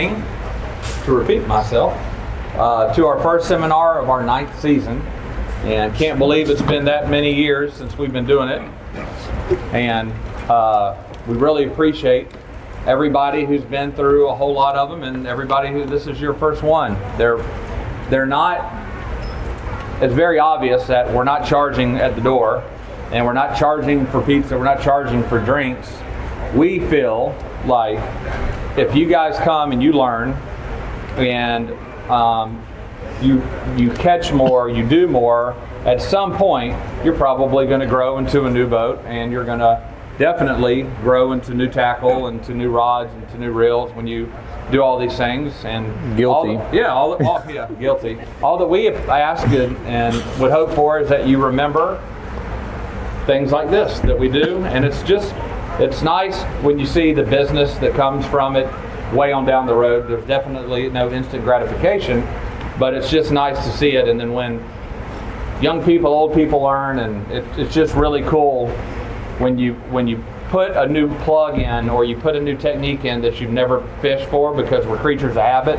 coming, to repeat myself, to our first seminar of our 9th season. And can't believe it's been that many years since we've been doing it. And we really appreciate everybody who's been through a whole lot of them, and everybody who this is your first one. They're not, it's very obvious that we're not charging at the door, and we're not charging for pizza, we're not charging for drinks. We feel like if you guys come and you learn, and you catch more, you do more, at some point you're probably going to grow into a new boat, and you're going to definitely grow into new tackle and to new rods and to new reels when you do all these things. And guilty. Guilty. All that we ask and would hope for is that you remember things like this that we do, and it's nice when you see the business that comes from it way on down the road. There's definitely no instant gratification, but it's just nice to see it. And then when young people, old people learn, and it's just really cool when you put a new plug in, or you put a new technique in that you've never fished for, because we're creatures of habit.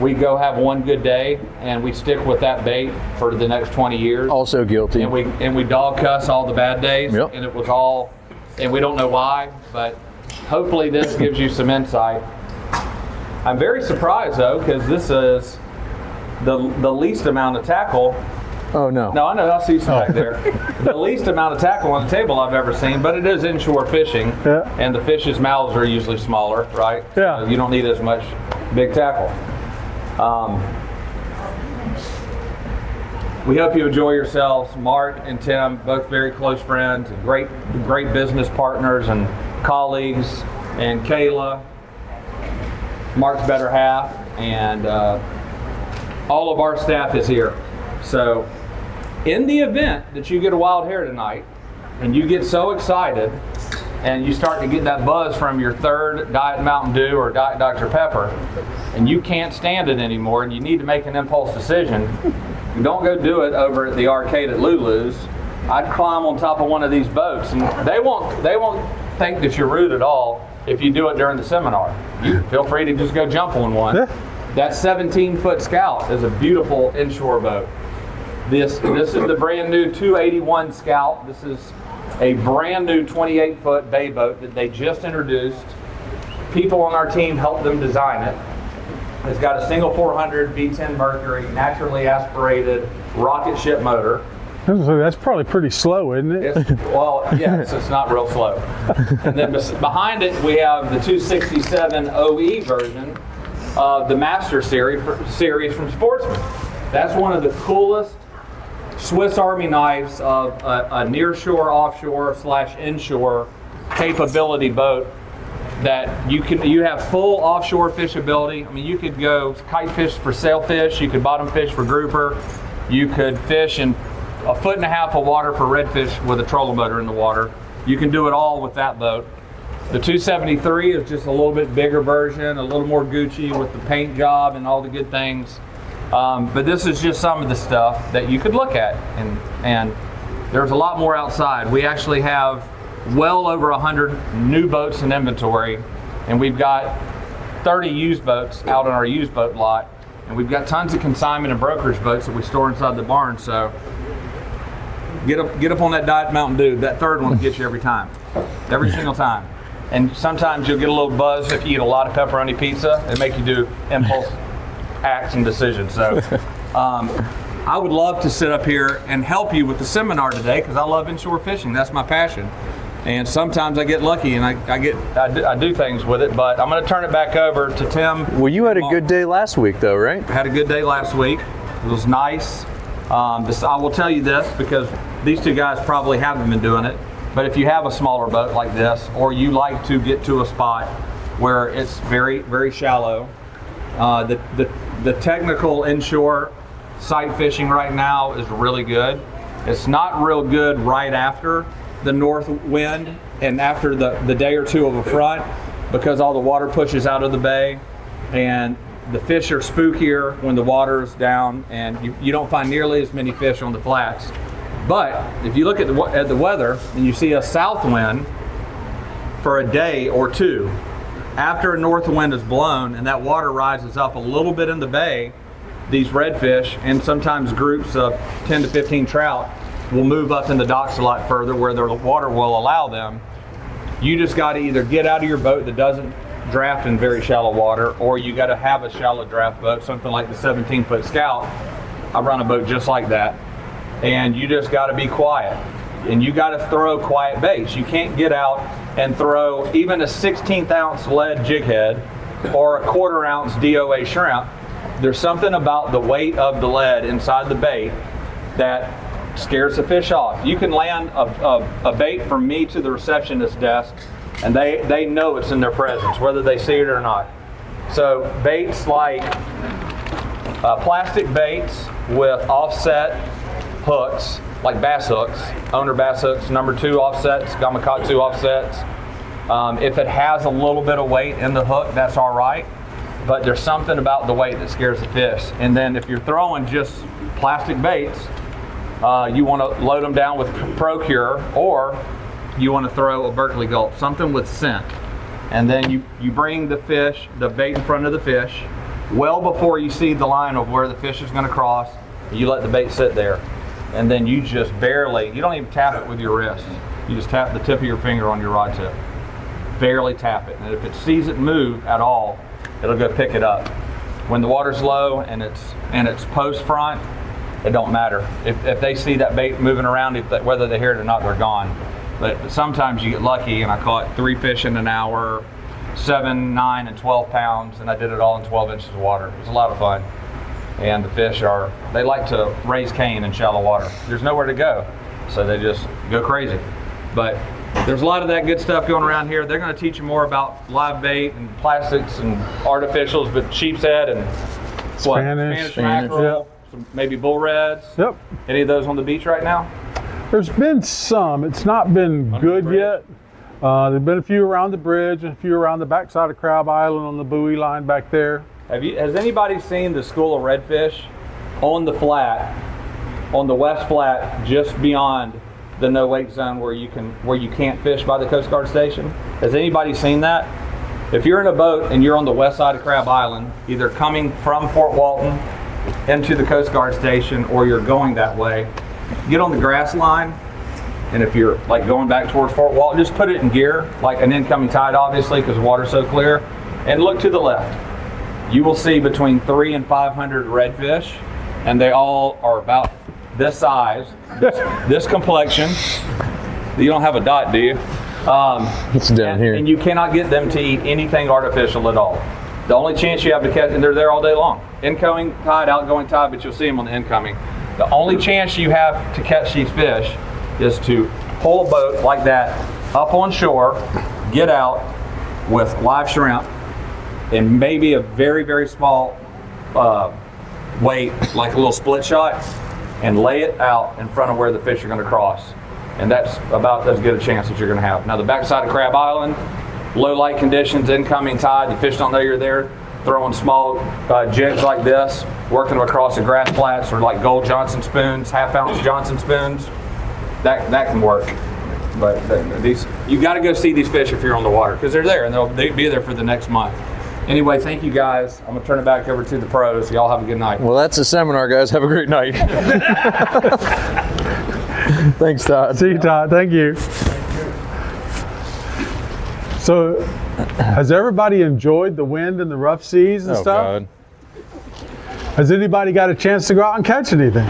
We go have one good day and we stick with that bait for the next 20 years. Also guilty. And we dog cuss all the bad days. Yep. And it was all, and we don't know why, but hopefully this gives you some insight. I'm very surprised though, because this is the least amount of tackle. Oh no. No, I know, I see some back there. The least amount of tackle on the table I've ever seen, but it is inshore fishing. Yeah. And the fish's mouths are usually smaller, right? Yeah. So you don't need as much big tackle. We hope you enjoy yourselves. Mark and Tim, both very close friends, and great business partners and colleagues, and Kayla, Mark's better half, and all of our staff is here. So in the event that you get a wild hair tonight and you get so excited and you start to get that buzz from your third Diet Mountain Dew or Diet Dr. Pepper, and you can't stand it anymore and you need to make an impulse decision, don't go do it over at the arcade at Lulu's. I'd climb on top of one of these boats, and they won't think that you're rude at all if you do it during the seminar. You feel free to just go jump on one. Yeah. That 17-foot Scout is a beautiful inshore boat. This is the brand new 281 Scout. This is a brand new 28-foot bay boat that they just introduced. People on our team helped them design it. It's got a single 400 V10 Mercury, naturally aspirated rocket ship motor. That's probably pretty slow, isn't it? It's not real slow. And then behind it, we have the 267 OE version of the Master series from Sportsman. That's one of the coolest Swiss Army knives of a nearshore, offshore / inshore capability boat that you have full offshore fishability. I mean, you could go kite fish for sailfish, you could bottom fish for grouper, you could fish in 1.5 foot of water for redfish with a trolling motor in the water. You can do it all with that boat. The 273 is just a little bit bigger version, a little more Gucci with the paint job and all the good things. But this is just some of the stuff that you could look at, and there's a lot more outside. We actually have well over 100 new boats in inventory, and we've got 30 used boats out on our used boat lot, and we've got tons of consignment and brokerage boats that we store inside the barn. So get up on that Diet Mountain Dew. That third one will get you every single time. And sometimes you'll get a little buzz if you eat a lot of pepperoni pizza and make you do impulse acts and decisions. So I would love to sit up here and help you with the seminar today, because I love inshore fishing. That's my passion. And sometimes I get lucky and I do things with it, but I'm going to turn it back over to Tim. Well, you had a good day last week though, right? I had a good day last week. It was nice. I will tell you this, because these two guys probably haven't been doing it, but if you have a smaller boat like this, or you like to get to a spot where it's very, very shallow, the technical inshore sight fishing right now is really good. It's not real good right after the north wind and after the day or two of a front, because all the water pushes out of the bay and the fish are spookier when the water is down, and you don't find nearly as many fish on the flats. But if you look at the weather and you see a south wind for a day or two, after a north wind is blown and that water rises up a little bit in the bay, these redfish and sometimes groups of 10 to 15 trout will move up in the docks a lot further where the water will allow them. You just got to either get out of your boat that doesn't draft in very shallow water, or you got to have a shallow draft boat, something like the 17-foot Scout. I run a boat just like that. And you just got to be quiet. And you got to throw quiet baits. You can't get out and throw even a 16th ounce lead jig head or a 1/4 ounce DOA shrimp. There's something about the weight of the lead inside the bait that scares the fish off. You can land a bait from me to the receptionist desk and they know it's in their presence, whether they see it or not. So baits like plastic baits with offset hooks, like bass hooks, owner bass hooks, number 2 offsets, Gamakatsu offsets. If it has a little bit of weight in the hook, that's all right. But there's something about the weight that scares the fish. And then if you're throwing just plastic baits, you want to load them down with Procure, or you want to throw a Berkeley Gulp, something with scent. And then you bring the bait in front of the fish, well before you see the line of where the fish is going to cross. You let the bait sit there. And then you just barely, you don't even tap it with your wrist. You just tap the tip of your finger on your rod tip. Barely tap it. And if it sees it move at all, it'll go pick it up. When the water's low and it's post front, it don't matter. If they see that bait moving around, whether they hear it or not, they're gone. But sometimes you get lucky, and I caught 3 fish in an hour, 7, 9, and 12 pounds, and I did it all in 12 inches of water. It was a lot of fun. And the fish they like to raise cane in shallow water. There's nowhere to go, so they just go crazy. But there's a lot of that good stuff going around here. They're going to teach you more about live bait and plastics and artificials, but sheep's head and Spanish mackerel, some maybe bull reds. Yep. Any of those on the beach right now? There's been some. It's not been good yet. There've been a few around the bridge and a few around the backside of Crab Island on the buoy line back there. Has anybody seen the school of redfish on the flat, on the west flat, just beyond the no wake zone where you can't fish by the Coast Guard station? Has anybody seen that? If you're in a boat and you're on the west side of Crab Island, either coming from Fort Walton into the Coast Guard station or you're going that way, get on the grass line, and if you're like going back towards Fort Walton, just put it in gear, like an incoming tide obviously because the water's so clear, and look to the left. You will see between 300 and 500 redfish, and they all are about this size, this complexion. You don't have a dot, do you? It's down here. And you cannot get them to eat anything artificial at all. The only chance you have to catch, and they're there all day long. Incoming tide, outgoing tide, but you'll see them on the incoming. The only chance you have to catch these fish is to pull a boat like that up on shore, get out with live shrimp, and maybe a very, very small weight, like a little split shot, and lay it out in front of where the fish are going to cross. And that's about as good a chance that you're going to have. Now the backside of Crab Island, low light conditions, incoming tide, the fish don't know you're there, throwing small jigs like this, working them across the grass flats, or like gold Johnson spoons, 1/2 ounce Johnson spoons, that can work. But you got to go see these fish if you're on the water, because they're there and they'll be there for the next month. Anyway, thank you guys. I'm going to turn it back over to the pros. Y'all have a good night. Well, that's a seminar, guys. Have a great night. Thanks, Todd. See you, Todd. Thank you. So, has everybody enjoyed the wind and the rough seas and stuff? God. Has anybody got a chance to go out and catch anything?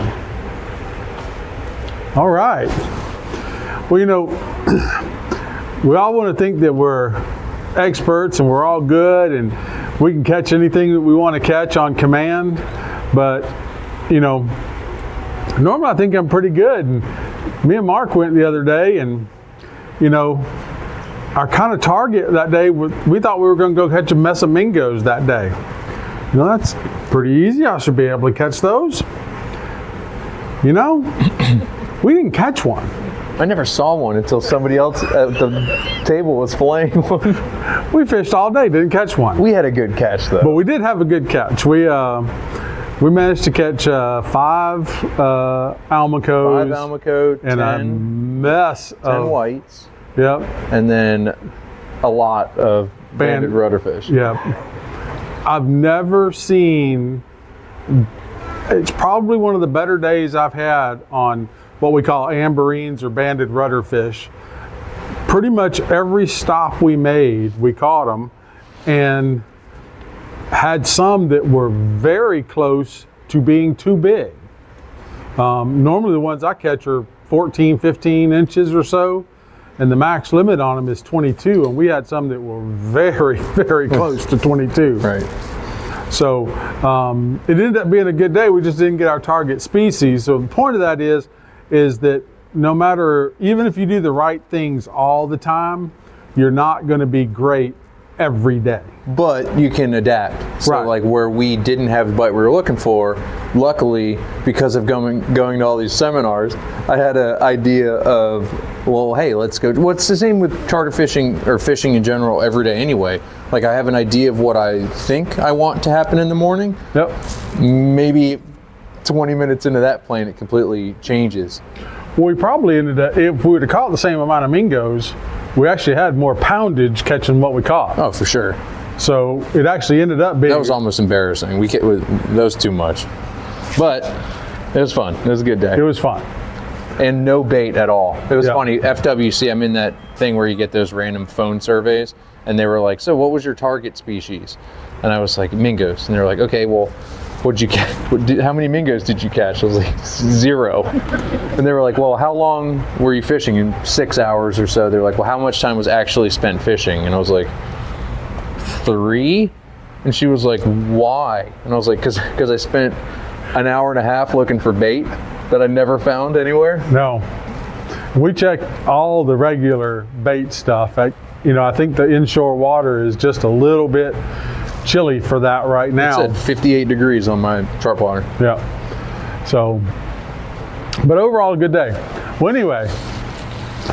All right. Well, you know, we all want to think that we're experts and we're all good and we can catch anything that we want to catch on command, but you know, normally I think I'm pretty good. And me and Mark went the other day, and you know, our kind of target that day, we thought we were going to go catch a mess of mingos that day. You know, that's pretty easy. I should be able to catch those. You know, we didn't catch one. I never saw one until somebody else at the table was filleting one. We fished all day, didn't catch one. We had a good catch though. But we did have a good catch. We managed to catch 5 almacos. 5 almaco, and 10, a mess 10 of whites. Yep. And then a lot of Banded rudderfish. Yeah. I've never seen, it's probably one of the better days I've had on what we call amberines or banded rudderfish. Pretty much every stop we made, we caught them, and had some that were very close to being too big. Normally the ones I catch are 14, 15 inches or so, and the max limit on them is 22, and we had some that were very, very close to 22. Right. So it ended up being a good day. We just didn't get our target species. So the point of that is that no matter, even if you do the right things all the time, you're not going to be great every day. But you can adapt. So Right. like where we didn't have the bite we were looking for, luckily, because of going to all these seminars, I had an idea of, well, hey, let's go. What's the same with charter fishing or fishing in general every day anyway? Like I have an idea of what I think I want to happen in the morning. Yep. Maybe 20 minutes into that plan, it completely changes. Well, we probably ended up, if we would have caught the same amount of mingos, we actually had more poundage catching what we caught. Oh, for sure. So it actually ended up being. That was almost embarrassing. That was too much. But it was fun. It was a good day. It was fun. And no bait at all. It was Yeah. funny. FWC, I'm in that thing where you get those random phone surveys, and they were like, so what was your target species? And I was like, mingos. And they were like, okay, well, what'd you catch? How many mingos did you catch? I was like, 0. And they were like, well, how long were you fishing? In 6 hours or so. They're like, well, how much time was actually spent fishing? And I was like, 3? And she was like, why? And I was like, because I spent an hour and a half looking for bait that I never found anywhere. No. We checked all the regular bait stuff. I think the inshore water is just a little bit chilly for that right now. It said 58 degrees on my chart plotter. Yeah. So, but overall, a good day. Well, anyway,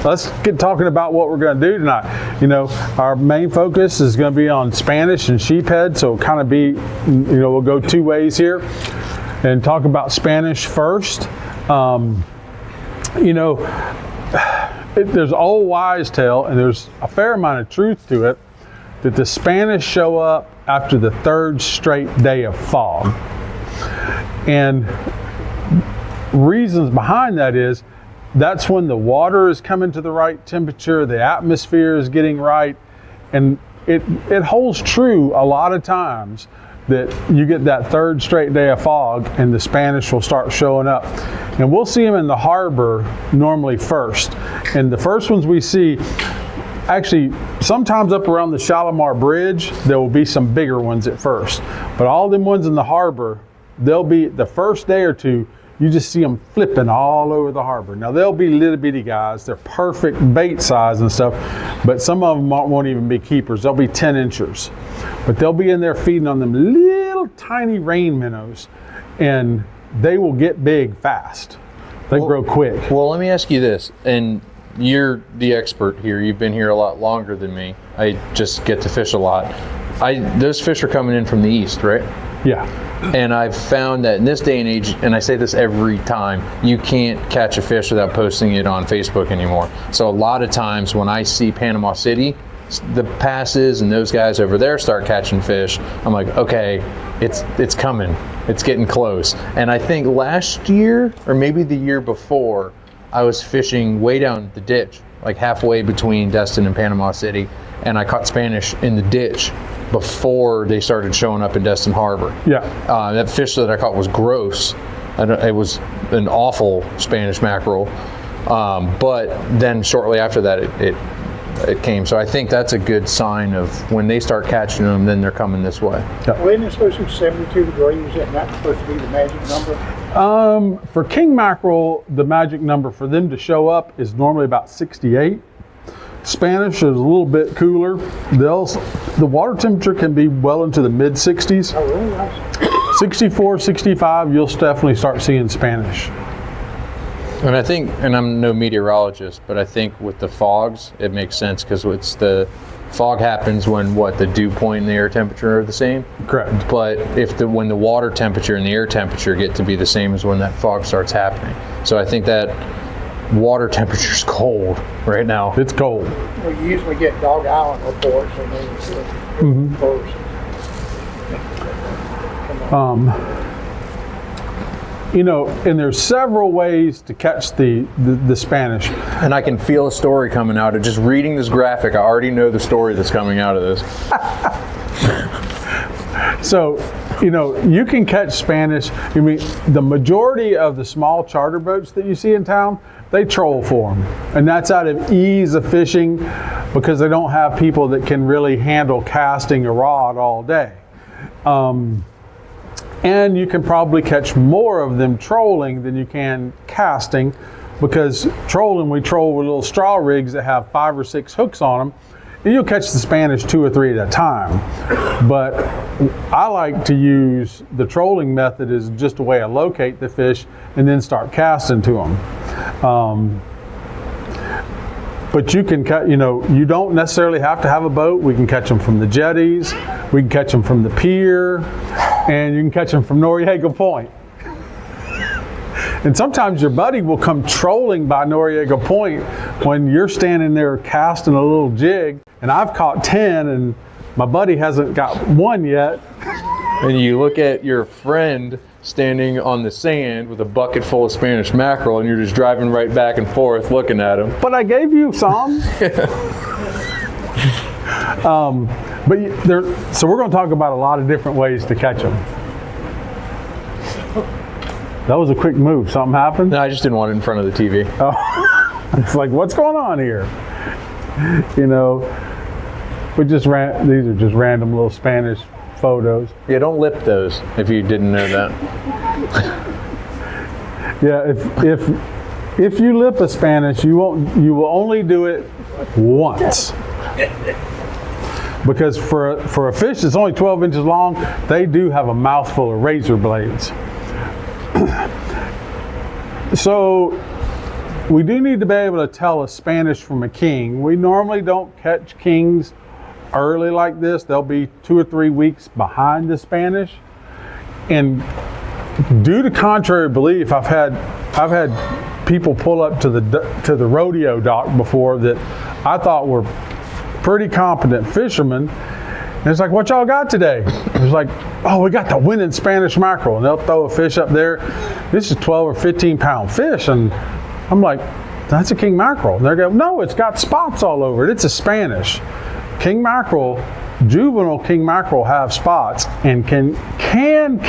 let's get talking about what we're going to do tonight. Our main focus is going to be on Spanish and sheephead. So kind of be, we'll go 2 ways here and talk about Spanish first. There's old wise tale, and there's a fair amount of truth to it, that the Spanish show up after the 3rd straight day of fog. And reasons behind that is, that's when the water is coming to the right temperature, the atmosphere is getting right, and it holds true a lot of times that you get that 3rd straight day of fog and the Spanish will start showing up. And we'll see them in the harbor normally first. And the first ones we see, actually, sometimes up around the Shalimar Bridge, there will be some bigger ones at first. But all them ones in the harbor, they'll be, the first day or 2, you just see them flipping all over the harbor. Now they'll be little bitty guys. They're perfect bait size and stuff, but some of them won't even be keepers. They'll be 10 inchers. But they'll be in there feeding on them little tiny rain minnows, and they will get big fast. They grow quick. Well, let me ask you this, and you're the expert here. You've been here a lot longer than me. I just get to fish a lot. Those fish are coming in from the east, right? Yeah. And I've found that in this day and age, and I say this every time, you can't catch a fish without posting it on Facebook anymore. So a lot of times when I see Panama City, the passes and those guys over there start catching fish, I'm like, okay, it's coming. It's getting close. And I think last year, or maybe the year before, I was fishing way down the ditch, like halfway between Destin and Panama City, and I caught Spanish in the ditch before they started showing up in Destin Harbor. Yeah. That fish that I caught was gross. It was an awful Spanish mackerel. But then shortly after that, it came. So I think that's a good sign of when they start catching them, then they're coming this way. Well, isn't it supposed to be 72 degrees? Isn't that supposed to be the magic number? For king mackerel, the magic number for them to show up is normally about 68. Spanish is a little bit cooler. The water temperature can be well into the mid 60s. Oh, really? Nice. 64, 65, you'll definitely start seeing Spanish. And I think, and I'm no meteorologist, but I think with the fogs, it makes sense because it's the fog happens when the dew point and the air temperature are the same. Correct. But when the water temperature and the air temperature get to be the same as when that fog starts happening. So I think that water temperature's cold right now. It's cold. We usually get Dog Island reports and then first. You know, and there's several ways to catch the Spanish. And I can feel a story coming out of just reading this graphic. I already know the story that's coming out of this. So, you know, you can catch Spanish. I mean, the majority of the small charter boats that you see in town, they troll for them. And that's out of ease of fishing because they don't have people that can really handle casting a rod all day. And you can probably catch more of them trolling than you can casting, because trolling, we troll with little straw rigs that have 5 or 6 hooks on them, and you'll catch the Spanish 2 or 3 at a time. But I like to use the trolling method as just a way to locate the fish and then start casting to them. But you can catch, you know, you don't necessarily have to have a boat. We can catch them from the jetties, we can catch them from the pier, and you can catch them from Noriega Point. And sometimes your buddy will come trolling by Noriega Point when you're standing there casting a little jig, and I've caught 10 and my buddy hasn't got 1 yet. And you look at your friend standing on the sand with a bucket full of Spanish mackerel, and you're just driving right back and forth looking at him. But I gave you some. So we're going to talk about a lot of different ways to catch them. That was a quick move. Something happened? No, I just didn't want it in front of the TV. Oh. It's like, what's going on here? You know, these are just random little Spanish photos. Yeah, don't lip those if you didn't know that. Yeah, if you lip a Spanish, you will only do it once. Because for a fish that's only 12 inches long, they do have a mouthful of razor blades. So we do need to be able to tell a Spanish from a king. We normally don't catch kings early like this. They'll be 2 or 3 weeks behind the Spanish. And due to contrary belief, I've had people pull up to the rodeo dock before that I thought were pretty competent fishermen. And it's like, what y'all got today? It was like, oh, we got the winning Spanish mackerel. And they'll throw a fish up there. This is 12 or 15 pound fish. And I'm like, that's a king mackerel. And they're going, no, it's got spots all over it. It's a Spanish. King mackerel, juvenile king mackerel have spots and can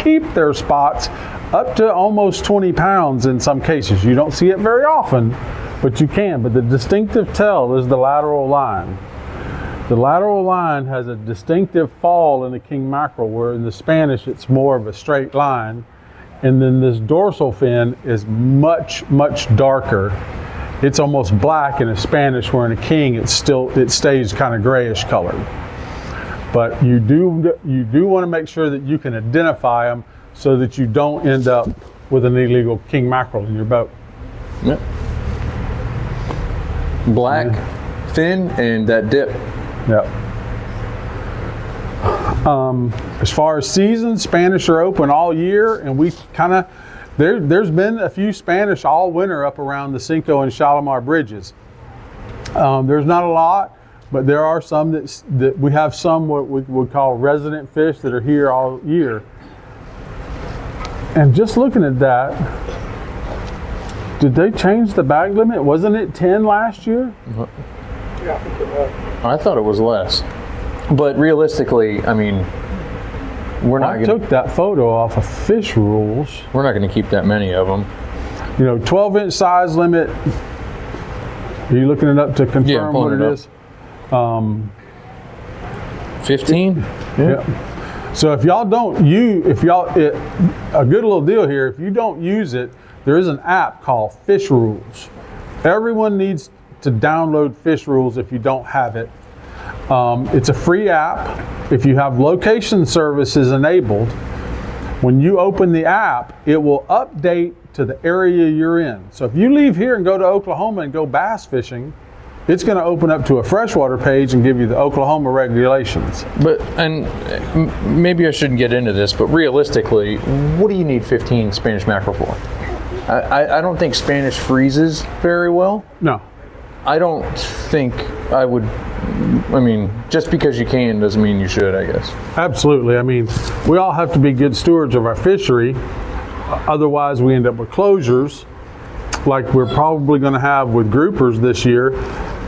keep their spots up to almost 20 pounds in some cases. You don't see it very often, but you can. But the distinctive tell is the lateral line. The lateral line has a distinctive fall in the king mackerel, where in the Spanish it's more of a straight line. And then this dorsal fin is much, much darker. It's almost black in a Spanish, where in a king it stays kind of grayish colored. But you do want to make sure that you can identify them so that you don't end up with an illegal king mackerel in your boat. Yep. Black, fin, and that dip. Yep. As far as seasons, Spanish are open all year, and we kind of there's been a few Spanish all winter up around the Cinco and Shalimar bridges. There's not a lot, but there are some that we have some what we would call resident fish that are here all year. And just looking at that, did they change the bag limit? Wasn't it 10 last year? Yeah, I think it was. I thought it was less. But realistically, I mean, I took that photo off of Fish Rules. We're not going to keep that many of them. You know, 12-inch size limit. Are you looking it up to confirm what it is? 15? Yeah. So if y'all don't use, a good little deal here, if you don't use it, there is an app called Fish Rules. Everyone needs to download Fish Rules if you don't have it. It's a free app. If you have location services enabled, when you open the app, it will update to the area you're in. So if you leave here and go to Oklahoma and go bass fishing, it's going to open up to a freshwater page and give you the Oklahoma regulations. But, and maybe I shouldn't get into this, but realistically, what do you need 15 Spanish mackerel for? I don't think Spanish freezes very well. No. I don't think I would. I mean, just because you can doesn't mean you should, I guess. Absolutely. I mean, we all have to be good stewards of our fishery. Otherwise, we end up with closures like we're probably going to have with groupers this year.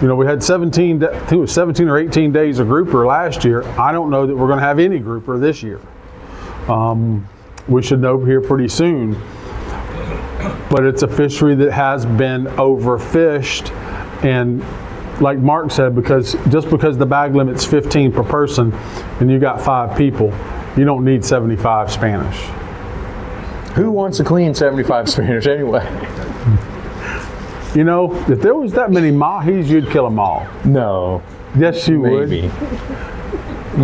You know, we had 17 or 18 days of grouper last year. I don't know that we're going to have any grouper this year. We should know here pretty soon. But it's a fishery that has been overfished, and like Mark said, because the bag limit's 15 per person and you got 5 people, you don't need 75 Spanish. Who wants to clean 75 Spanish anyway? You know, if there was that many mahis, you'd kill them all. No. Yes, you Maybe. would.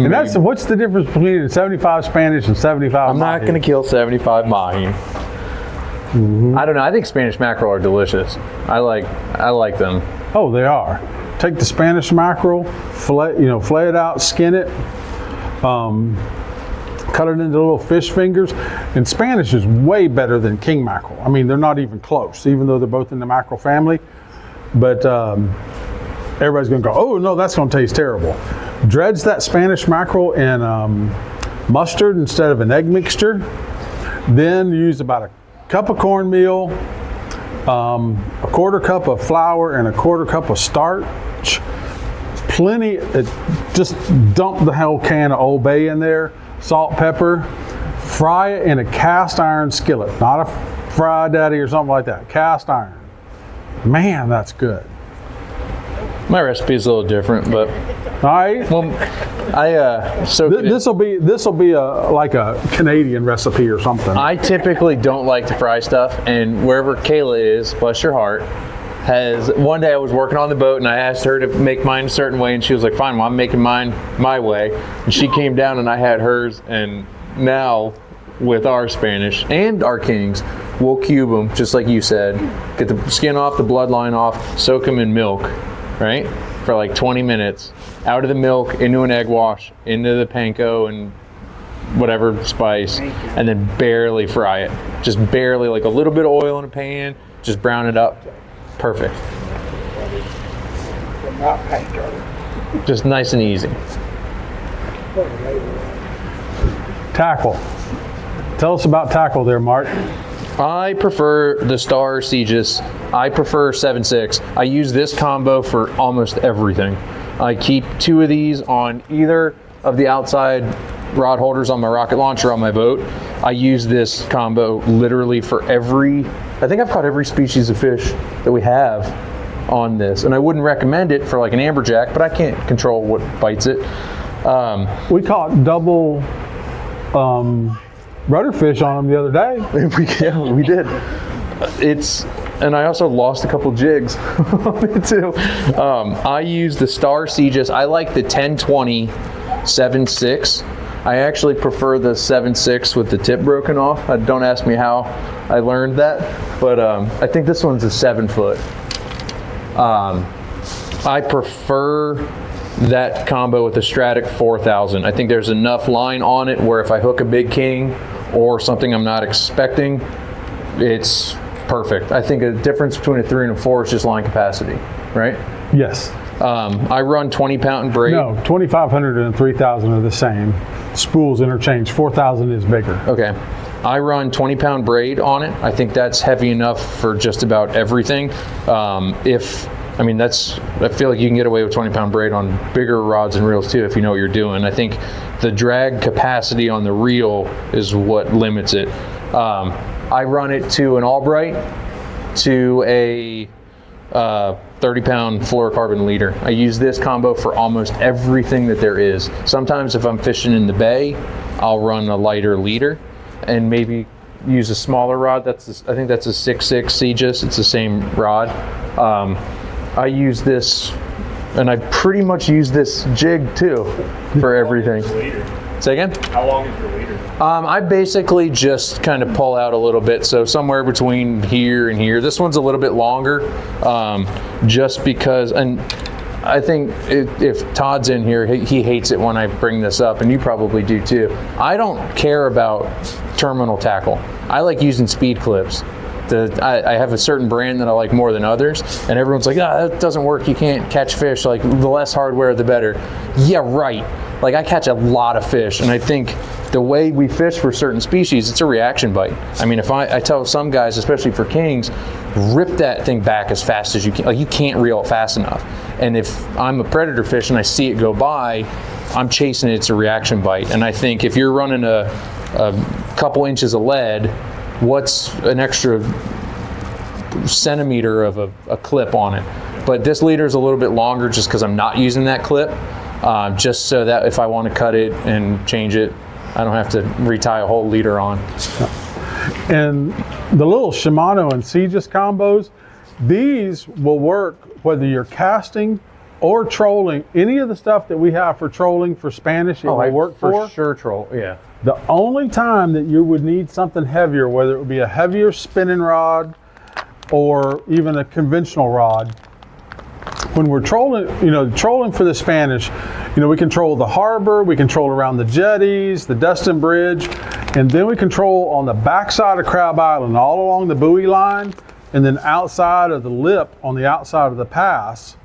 And that's what's the difference between 75 Spanish and 75 I'm not going to kill 75 mahi. I don't know. I think Spanish mackerel are delicious. I like them. Oh, they are. Take the Spanish mackerel, fillet it out, skin it, cut it into little fish fingers. And Spanish is way better than king mackerel. I mean, they're not even close, even though they're both in the mackerel family. But everybody's going to go, oh no, that's going to taste terrible. Dredge that Spanish mackerel in mustard instead of an egg mixture. Then use about a cup of cornmeal, a quarter cup of flour, and a quarter cup of starch. Plenty, just dump the whole can of Old Bay in there, salt, pepper, fry it in a cast iron skillet, not a Fry Daddy or something like that, cast iron. Man, that's good. My recipe is a little different, but all right. well, This will be like a Canadian recipe or something. I typically don't like to fry stuff, and wherever Kayla is, bless your heart, one day I was working on the boat and I asked her to make mine a certain way, and she was like, fine, well, I'm making mine my way. And she came down and I had hers, and now with our Spanish and our kings, we'll cube them, just like you said, get the skin off, the bloodline off, soak them in milk, right? For like 20 minutes, out of the milk, into an egg wash, into the panko and whatever spice, and then barely fry it. Just barely, like a little bit of oil in a pan, just brown it up. Perfect. Not panko. Just nice and easy. Tackle. Tell us about tackle there, Mark. I prefer the Star Sieges. I prefer 7.6. I use this combo for almost everything. I keep 2 of these on either of the outside rod holders on my rocket launcher on my boat. I use this combo literally for I think I've caught every species of fish that we have on this. And I wouldn't recommend it for like an amberjack, but I can't control what bites it. We caught double rudderfish on them the other day. Yeah, we did. And I also lost a couple jigs on it too. I use the Star Sieges. I like the 1020 7.6. I actually prefer the 7.6 with the tip broken off. Don't ask me how I learned that, but I think this one's a 7-foot. I prefer that combo with the Stratic 4000. I think there's enough line on it where if I hook a big king or something I'm not expecting, it's perfect. I think a difference between a 3 and a 4 is just line capacity, right? Yes. I run 20-pound braid. No, 2,500 and 3,000 are the same. Spools interchange. 4,000 is bigger. Okay. I run 20-pound braid on it. I think that's heavy enough for just about everything. I feel like you can get away with 20-pound braid on bigger rods and reels too if you know what you're doing. I think the drag capacity on the reel is what limits it. I run it to an Albright, to a 30-pound fluorocarbon leader. I use this combo for almost everything that there is. Sometimes if I'm fishing in the bay, I'll run a lighter leader and maybe use a smaller rod. I think that's a 6.6 Sieges. It's the same rod. I use this, and I pretty much use this jig too for everything. Say again? How long is your leader? I basically just kind of pull out a little bit, so somewhere between here and here. This one's a little bit longer, just because, and I think if Todd's in here, he hates it when I bring this up, and you probably do too. I don't care about terminal tackle. I like using speed clips. I have a certain brand that I like more than others, and everyone's like, that doesn't work. You can't catch fish. Like, the less hardware, the better. Yeah, right. Like, I catch a lot of fish, and I think the way we fish for certain species, it's a reaction bite. I mean, if I tell some guys, especially for kings, rip that thing back as fast as you can. Like, you can't reel it fast enough. And if I'm a predator fish and I see it go by, I'm chasing it. It's a reaction bite. And I think if you're running a couple inches of lead, what's an extra centimeter of a clip on it? But this leader is a little bit longer just because I'm not using that clip, just so that if I want to cut it and change it, I don't have to retie a whole leader on. And the little Shimano and Segis combos, these will work whether you're casting or trolling. Any of the stuff that we have for trolling for Spanish, it will work for. Sure troll, yeah. The only time that you would need something heavier, whether it would be a heavier spinning rod or even a conventional rod, when we're trolling, trolling for the Spanish, we control the harbor, we control around the jetties, the Destin Bridge, and then we control on the backside of Crab Island, all along the buoy line, and then outside of the lip on the outside of the pass.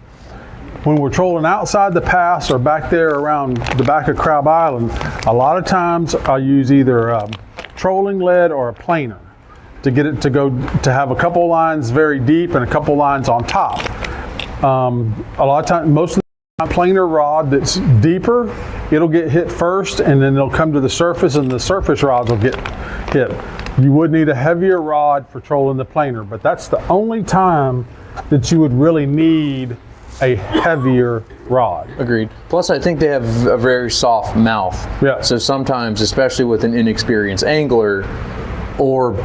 When we're trolling outside the pass or back there around the back of Crab Island, a lot of times I use either a trolling lead or a planer to get it to have a couple lines very deep and a couple lines on top. A lot of times, most of the planer rod that's deeper, it'll get hit first and then it'll come to the surface and the surface rods will get hit. You would need a heavier rod for trolling the planer, but that's the only time that you would really need a heavier rod. Agreed. Plus, I think they have a very soft mouth. Yeah. So sometimes, especially with an inexperienced angler, or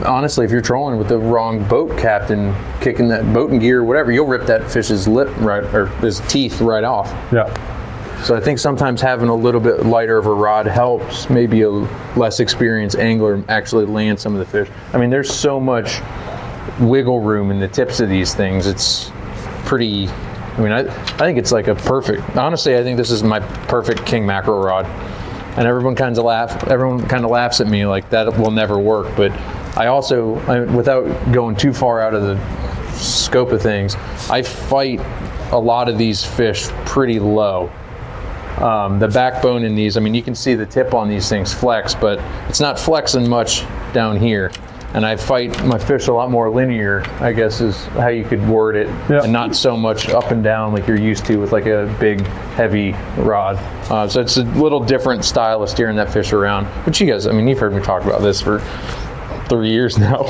honestly, if you're trolling with the wrong boat captain, kicking that boat in gear or whatever, you'll rip that fish's lip or his teeth right off. Yeah. So I think sometimes having a little bit lighter of a rod helps maybe a less experienced angler actually land some of the fish. I mean, there's so much wiggle room in the tips of these things. It's pretty, I think it's like a perfect, honestly, I think this is my perfect king mackerel rod. And everyone kind of laughs at me like that will never work. But I also, without going too far out of the scope of things, I fight a lot of these fish pretty low. The backbone in these, you can see the tip on these things flex, but it's not flexing much down here. And I fight my fish a lot more linear, I guess is how you could word it, and not so much up and down like you're used to with like a big, heavy rod. So it's a little different style of steering that fish around. But you guys, you've heard me talk about this for 3 years now.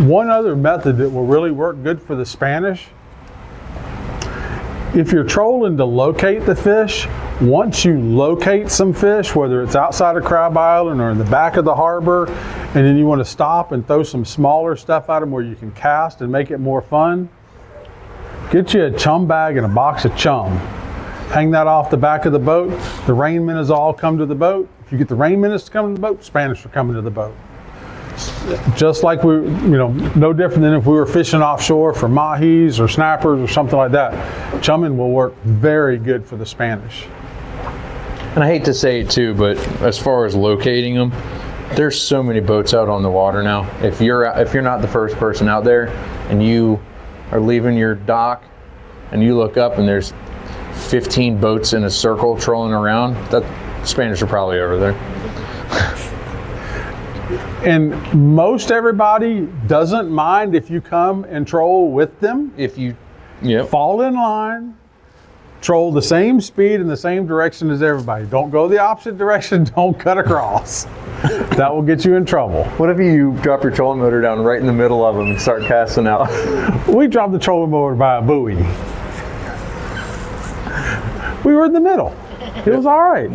One other method that will really work good for the Spanish, if you're trolling to locate the fish, once you locate some fish, whether it's outside of Crab Island or in the back of the harbor, and then you want to stop and throw some smaller stuff at them where you can cast and make it more fun, get you a chum bag and a box of chum. Hang that off the back of the boat. The rain minnows all come to the boat. If you get the rain minnows to come to the boat, Spanish are coming to the boat. Just like no different than if we were fishing offshore for mahis or snappers or something like that. Chumming will work very good for the Spanish. And I hate to say it too, but as far as locating them, there's so many boats out on the water now. If you're not the first person out there and you are leaving your dock and you look up and there's 15 boats in a circle trolling around, that Spanish are probably over there. And most everybody doesn't mind if you come and troll with them. If you fall in line, troll the same speed in the same direction as everybody. Don't go the opposite direction, don't cut across. That will get you in trouble. What if you drop your trolling motor down right in the middle of them and start casting out? We dropped the trolling motor by a buoy. We were in the middle. It was all right.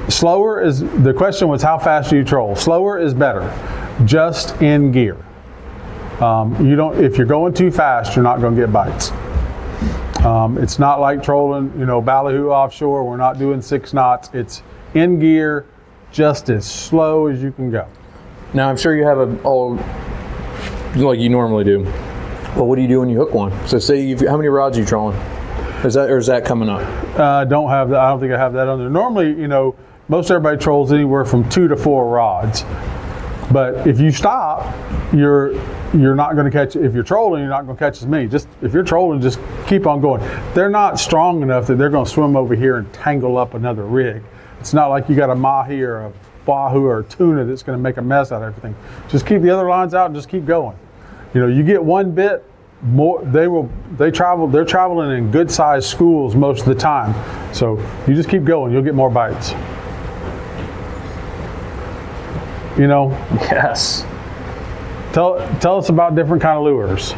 Slower is, the question was how fast do you troll? Slower is better, just in gear. If you're going too fast, you're not going to get bites. It's not like trolling, ballyhoo offshore. We're not doing 6 knots. It's in gear, just as slow as you can go. Now I'm sure you have like you normally do. Well, what do you do when you hook one? So say how many rods are you trolling? Is that coming up? Don't have that. I don't think I have that on there. Normally, most everybody trolls anywhere from 2 to 4 rods. But if you stop, you're not going to catch. If you're trolling, you're not going to catch as many. Just if you're trolling, just keep on going. They're not strong enough that they're going to swim over here and tangle up another rig. It's not like you got a mahi or a wahoo or a tuna that's going to make a mess out of everything. Just keep the other lines out and just keep going. You know, you get one bit, more they're traveling in good sized schools most of the time. So you just keep going, you'll get more bites. You know? Yes. Tell us about different kind of lures.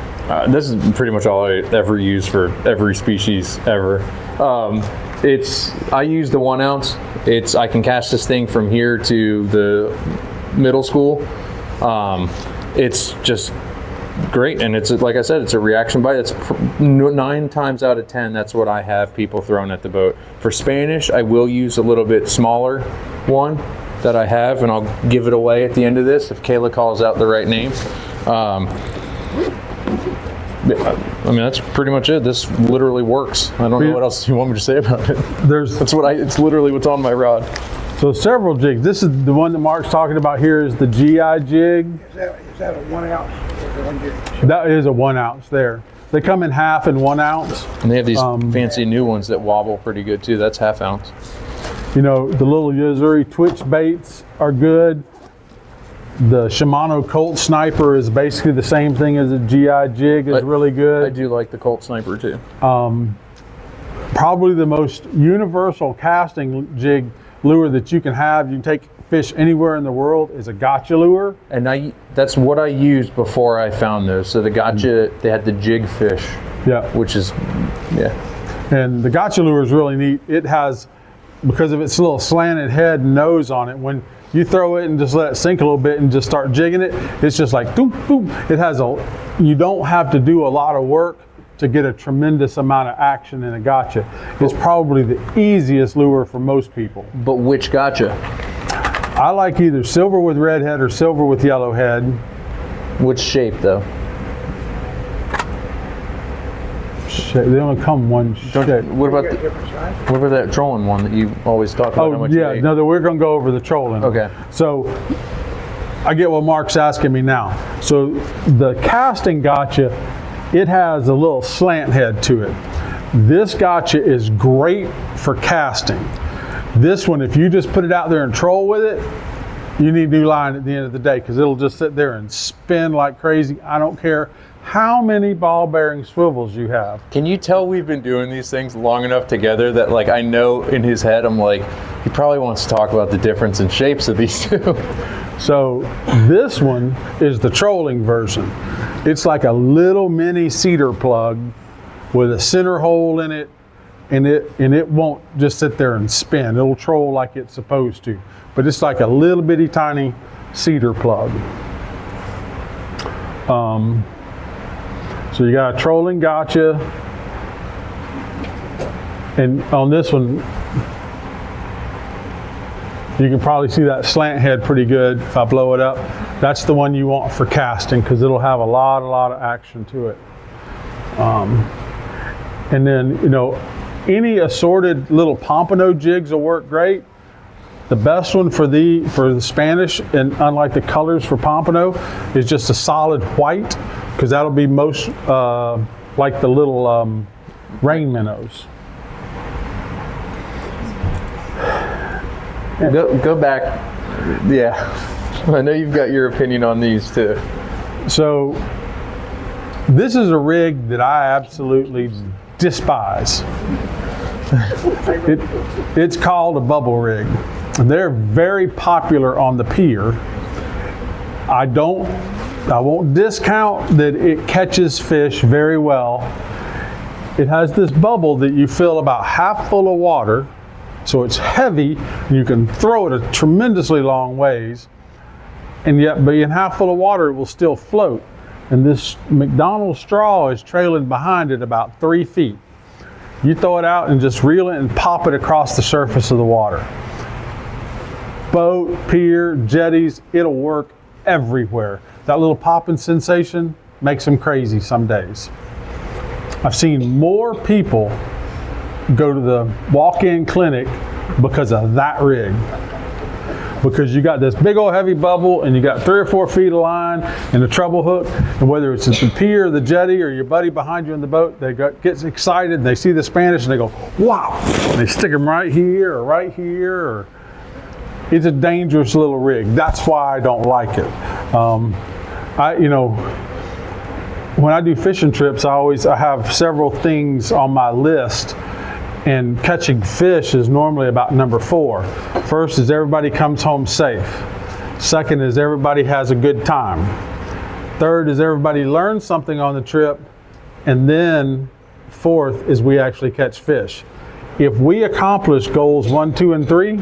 This is pretty much all I ever use for every species ever. I use the 1 ounce. I can cast this thing from here to the middle school. It's just great, and it's like I said, it's a reaction bite. It's 9 times out of 10. That's what I have people throwing at the boat. For Spanish, I will use a little bit smaller one that I have, and I'll give it away at the end of this if Kayla calls out the right name. I mean, that's pretty much it. This literally works. I don't know what else you want me to say about it. It's literally what's on my rod. So several jigs. This is the one that Mark's talking about here is the GI jig. Is that a 1 ounce? That is a 1 ounce there. They come in half and 1 ounce. And they have these fancy new ones that wobble pretty good too. That's half ounce. You know, the little Yuzuri Twitch baits are good. The Shimano Colt Sniper is basically the same thing as a GI jig, is really good. I do like the Colt Sniper too. Probably the most universal casting jig lure that you can have, you can take fish anywhere in the world, is a gotcha lure. And that's what I used before I found those. So the gotcha, they had the jig fish. Yeah. Which is, yeah. And the gotcha lure is really neat. It has, because of its little slanted head and nose on it, when you throw it and just let it sink a little bit and just start jigging it, it's just like boom, boom. It has you don't have to do a lot of work to get a tremendous amount of action in a gotcha. It's probably the easiest lure for most people. But which gotcha? I like either silver with red head or silver with yellow head. Which shape though? They only come one shape. What about that trolling one that you always talk about? Oh yeah, no, we're going to go over the trolling. Okay. So I get what Mark's asking me now. So the casting gotcha, it has a little slant head to it. This gotcha is great for casting. This one, if you just put it out there and troll with it, you need new line at the end of the day because it'll just sit there and spin like crazy. I don't care how many ball bearing swivels you have. Can you tell we've been doing these things long enough together that like I know in his head I'm like, he probably wants to talk about the difference in shapes of these two. So this one is the trolling version. It's like a little mini cedar plug with a center hole in it, and it won't just sit there and spin. It'll troll like it's supposed to. But it's like a little bitty tiny cedar plug. So you got a trolling gotcha. And on this one, you can probably see that slant head pretty good if I blow it up. That's the one you want for casting because it'll have a lot of action to it. And then, you know, any assorted little pompano jigs will work great. The best one for the Spanish, and unlike the colors for pompano, is just a solid white because that'll be most like the little rain minnows. Go back. Yeah. I know you've got your opinion on these too. So this is a rig that I absolutely despise. It's called a bubble rig. They're very popular on the pier. I won't discount that it catches fish very well. It has this bubble that you fill about half full of water. So it's heavy, and you can throw it a tremendously long ways, and yet being half full of water, it will still float. And this McDonald's straw is trailing behind it about 3 feet. You throw it out and just reel it and pop it across the surface of the water. Boat, pier, jetties, it'll work everywhere. That little popping sensation makes them crazy some days. I've seen more people go to the walk-in clinic because of that rig. because you got this big old heavy bubble and you got 3 or 4 feet of line and a treble hook, and whether it's the pier or the jetty or your buddy behind you in the boat, they get excited and they see the Spanish and they go, wow, and they stick them right here or right here. Or it's a dangerous little rig. That's why I don't like it. When I do fishing trips, I have several things on my list, and catching fish is normally about number 4. First is everybody comes home safe. Second is everybody has a good time. Third is everybody learns something on the trip. And then fourth is we actually catch fish. If we accomplish goals 1, 2, and 3,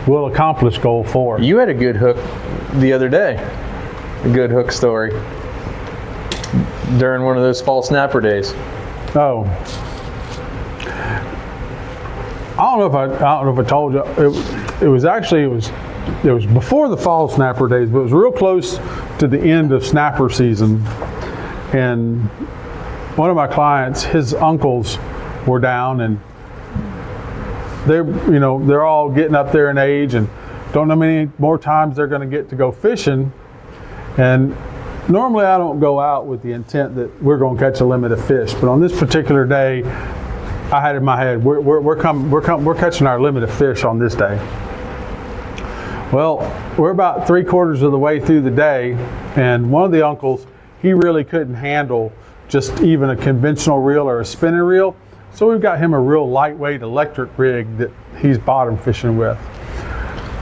we'll accomplish goal 4. You had a good hook the other day. A good hook story. During one of those fall snapper days. Oh. I don't know if I told you. It was before the fall snapper days, but it was real close to the end of snapper season. And one of my clients, his uncles were down, and they're all getting up there in age and don't know how many more times they're going to get to go fishing. And normally I don't go out with the intent that we're going to catch a limit of fish, but on this particular day, I had in my head, we're catching our limit of fish on this day. Well, we're about 3/4 of the way through the day, and one of the uncles, he really couldn't handle just even a conventional reel or a spinning reel, so we've got him a real lightweight electric rig that he's bottom fishing with.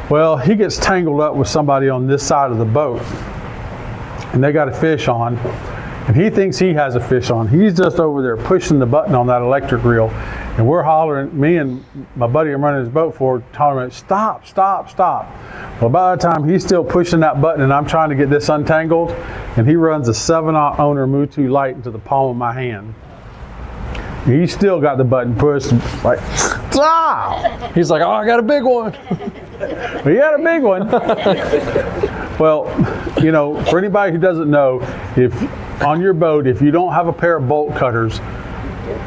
Well, he gets tangled up with somebody on this side of the boat, and they got a fish on, and he thinks he has a fish on. He's just over there pushing the button on that electric reel, and we're hollering, me and my buddy I'm running his boat for, hollering, stop, stop, stop. Well, by the time he's still pushing that button and I'm trying to get this untangled, and he runs a 7/0 owner Mutu light into the palm of my hand. He's still got the button pushed, like, stop! He's like, oh, I got a big one. He had a big one. Well, for anybody who doesn't know, if on your boat, if you don't have a pair of bolt cutters,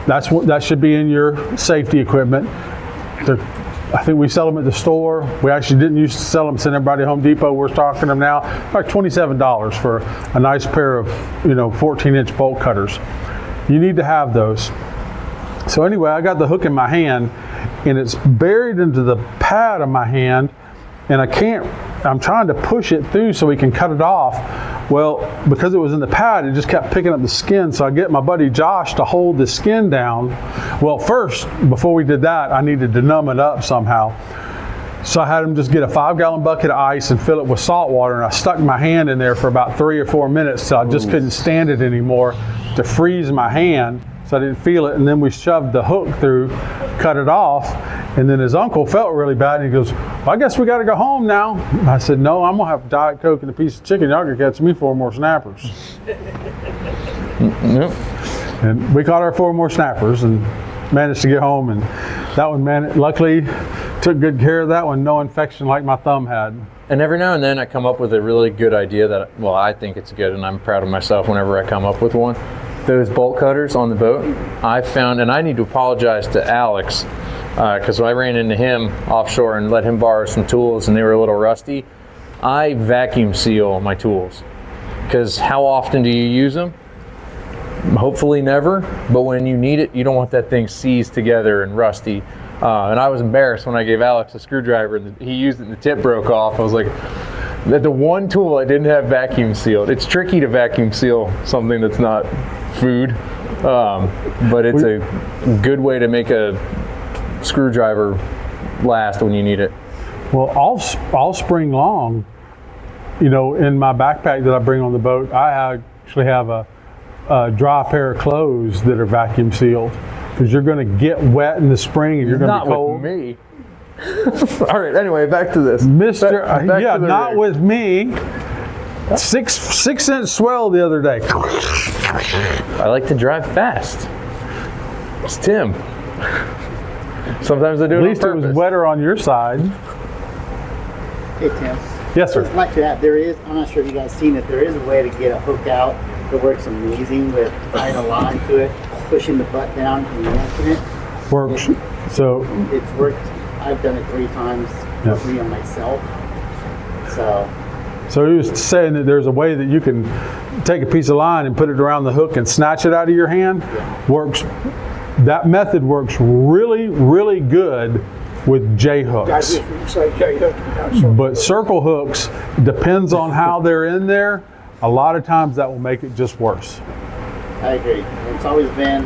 that should be in your safety equipment. I think we sell them at the store. We actually didn't used to sell them, send everybody to Home Depot. We're stocking them now, like $27 for a nice pair of 14-inch bolt cutters. You need to have those. So anyway, I got the hook in my hand, and it's buried into the pad of my hand, and I'm trying to push it through so we can cut it off. Well, because it was in the pad, it just kept picking up the skin, so I get my buddy Josh to hold the skin down. Well, first, before we did that, I needed to numb it up somehow. So I had him just get a 5-gallon bucket of ice and fill it with salt water, and I stuck my hand in there for about 3 or 4 minutes till I just couldn't stand it anymore to freeze my hand, so I didn't feel it. And then we shoved the hook through, cut it off, and then his uncle felt really bad, and he goes, well, I guess we got to go home now. I said, no, I'm going to have Diet Coke and a piece of chicken. Y'all can catch me 4 more snappers. Nope. And we caught our 4 more snappers and managed to get home, and that one, luckily, took good care of that one. No infection like my thumb had. And every now and then I come up with a really good idea that, I think it's good, and I'm proud of myself whenever I come up with one. Those bolt cutters on the boat, I found, and I need to apologize to Alex, because I ran into him offshore and let him borrow some tools, and they were a little rusty. I vacuum seal my tools, because how often do you use them? Hopefully never, but when you need it, you don't want that thing seized together and rusty. And I was embarrassed when I gave Alex a screwdriver and he used it and the tip broke off. I was like, that the one tool I didn't have vacuum sealed. It's tricky to vacuum seal something that's not food, but it's a good way to make a screwdriver last when you need it. Well, all spring long, in my backpack that I bring on the boat, I actually have a dry pair of clothes that are vacuum sealed, because you're going to get wet in the spring and you're going to be cold. Not with me. All right, anyway, back to this. Not with me. 6-inch swell the other day. I like to drive fast. It's Tim. Sometimes I do it on purpose. At least it was wetter on your side. Hey, Tim. Yes, sir. Just like that, I'm not sure if you guys seen it, there is a way to get a hook out that works amazing with tying a line to it, pushing the butt down and yanking it. Works. So it's worked. I've done it 3 times for me on myself. So he was saying that there's a way that you can take a piece of line and put it around the hook and snatch it out of your hand. Works. That method works really, really good with J hooks. But circle hooks, depends on how they're in there. A lot of times that will make it just worse. I agree. It's always been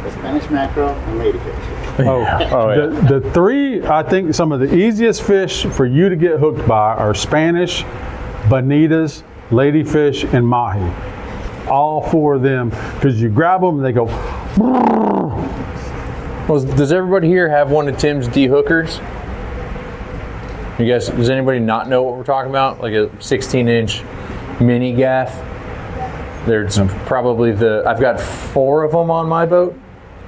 the Spanish mackerel and ladyfish. Yeah. The three, I think some of the easiest fish for you to get hooked by are Spanish, bonitas, ladyfish, and mahi. All four of them, because you grab them and they go. Well, does everybody here have one of Tim's D-hookers? You guys, does anybody not know what we're talking about? Like a 16-inch mini gaff? There's probably I've got 4 of them on my boat,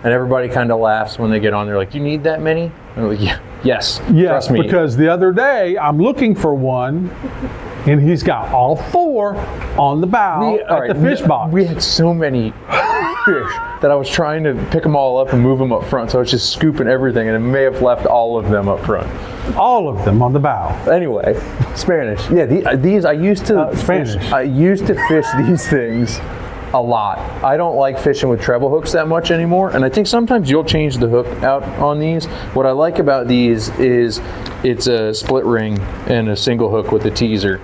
and everybody kind of laughs when they get on. They're like, "You need that many?" I'm like, "Yeah, yes, trust me." Because the other day I'm looking for one, and he's got all 4 on the bow at the fish box. We had so many fish that I was trying to pick them all up and move them up front, so I was just scooping everything, and I may have left all of them up front. All of them on the bow. Anyway, Spanish. Yeah, these I used to Spanish. fish. I used to fish these things a lot. I don't like fishing with treble hooks that much anymore, and I think sometimes you'll change the hook out on these. What I like about these is it's a split ring and a single hook with a teaser.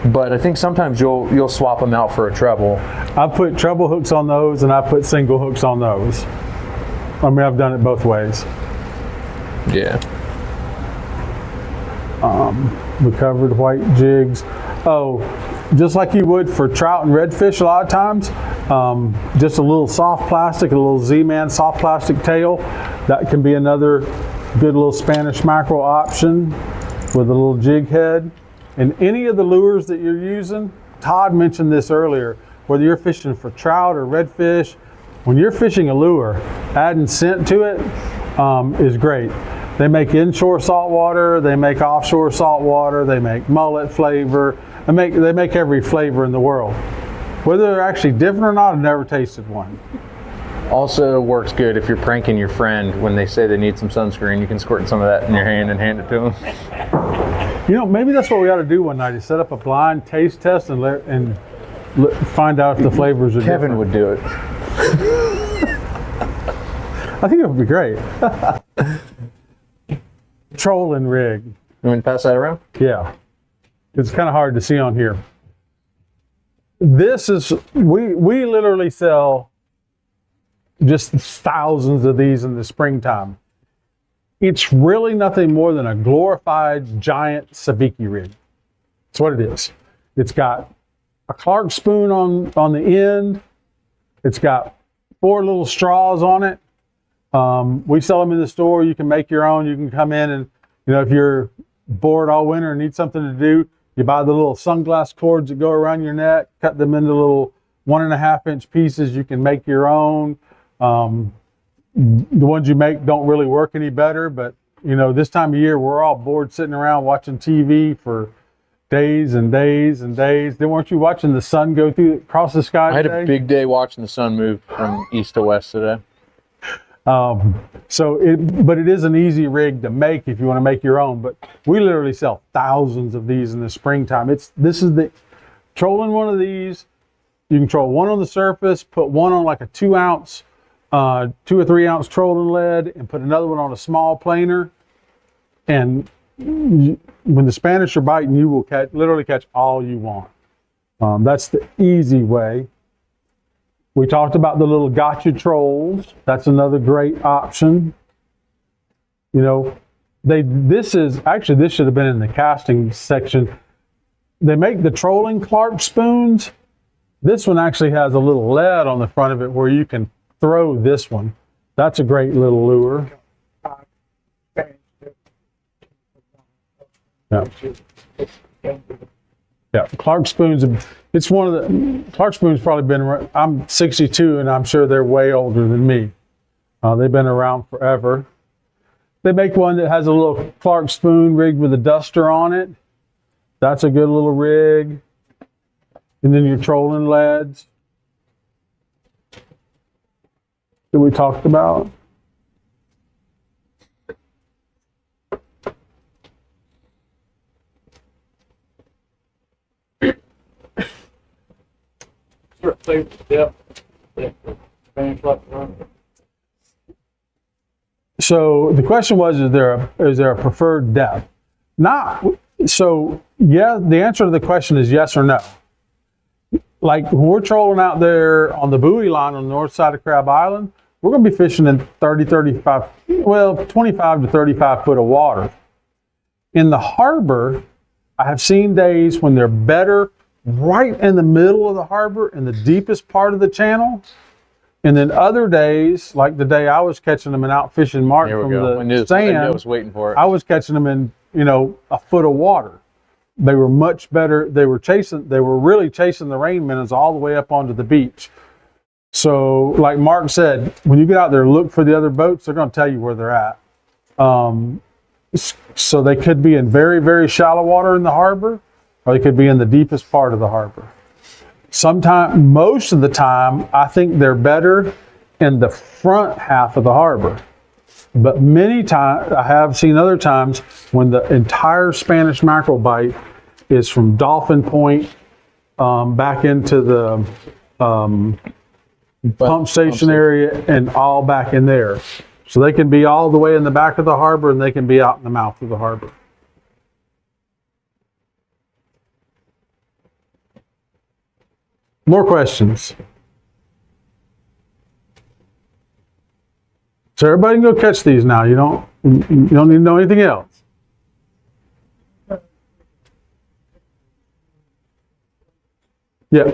But I think sometimes you'll swap them out for a treble. I put treble hooks on those, and I put single hooks on those. I mean, I've done it both ways. Yeah. Recovered white jigs. Oh, just like you would for trout and redfish a lot of times, just a little soft plastic, a little Z-Man soft plastic tail. That can be another good little Spanish mackerel option with a little jig head. And any of the lures that you're using, Todd mentioned this earlier, whether you're fishing for trout or redfish, when you're fishing a lure, adding scent to it is great. They make inshore saltwater, they make offshore saltwater, they make mullet flavor, they make every flavor in the world. Whether they're actually different or not, I've never tasted one. Also works good if you're pranking your friend when they say they need some sunscreen. You can squirt some of that in your hand and hand it to them. You know, maybe that's what we ought to do one night, is set up a blind taste test and find out if the flavors are Kevin different. would do it. I think it would be great. Trolling rig. You want me to pass that around? Yeah. It's kind of hard to see on here. This is, we literally sell just thousands of these in the springtime. It's really nothing more than a glorified giant sabiki rig. That's what it is. It's got a Clark spoon on the end. It's got 4 little straws on it. We sell them in the store. You can make your own. You can come in and, you know, if you're bored all winter and need something to do, you buy the little sunglass cords that go around your neck, cut them into little 1.5-inch pieces. You can make your own. The ones you make don't really work any better, but you know, this time of year we're all bored sitting around watching TV for days and days and days. Then weren't you watching the sun go across the sky today? I had a big day watching the sun move from east to west today. But it is an easy rig to make if you want to make your own. But we literally sell thousands of these in the springtime. Trolling one of these. You can troll one on the surface, put one on like a 2-ounce, 2 or 3 ounce trolling lead, and put another one on a small planer. And when the Spanish are biting, you will literally catch all you want. That's the easy way. We talked about the little gotcha trolls. That's another great option. You know, this should have been in the casting section. They make the trolling Clark spoons. This one actually has a little lead on the front of it where you can throw this one. That's a great little lure. Yeah. Yeah, Clark spoons. Clark spoons probably been around. I'm 62 and I'm sure they're way older than me. They've been around forever. They make one that has a little Clark spoon rigged with a duster on it. That's a good little rig. And then your trolling leads that we talked about. Yep. Spanish left run. So the question was, is there a preferred depth? Not so. Yeah, the answer to the question is yes or no. Like when we're trolling out there on the buoy line on the north side of Crab Island, we're going to be fishing in 25 to 35 foot of water. In the harbor, I have seen days when they're better right in the middle of the harbor in the deepest part of the channel. And then other days, like the day I was catching them and out fishing Mark Here we from go. the I knew sand, I was waiting for it. I was catching them in, a foot of water. They were much better. They were really chasing the rain minnows all the way up onto the beach. So like Mark said, when you get out there, look for the other boats. They're going to tell you where they're at. So they could be in very, very shallow water in the harbor, or they could be in the deepest part of the harbor. Most of the time, I think they're better in the front half of the harbor. But many times, I have seen other times when the entire Spanish mackerel bite is from Dolphin Point back into the pump station area and all back in there. So they can be all the way in the back of the harbor and they can be out in the mouth of the harbor. More questions? So everybody can go catch these now. You don't need to know anything else. Yeah.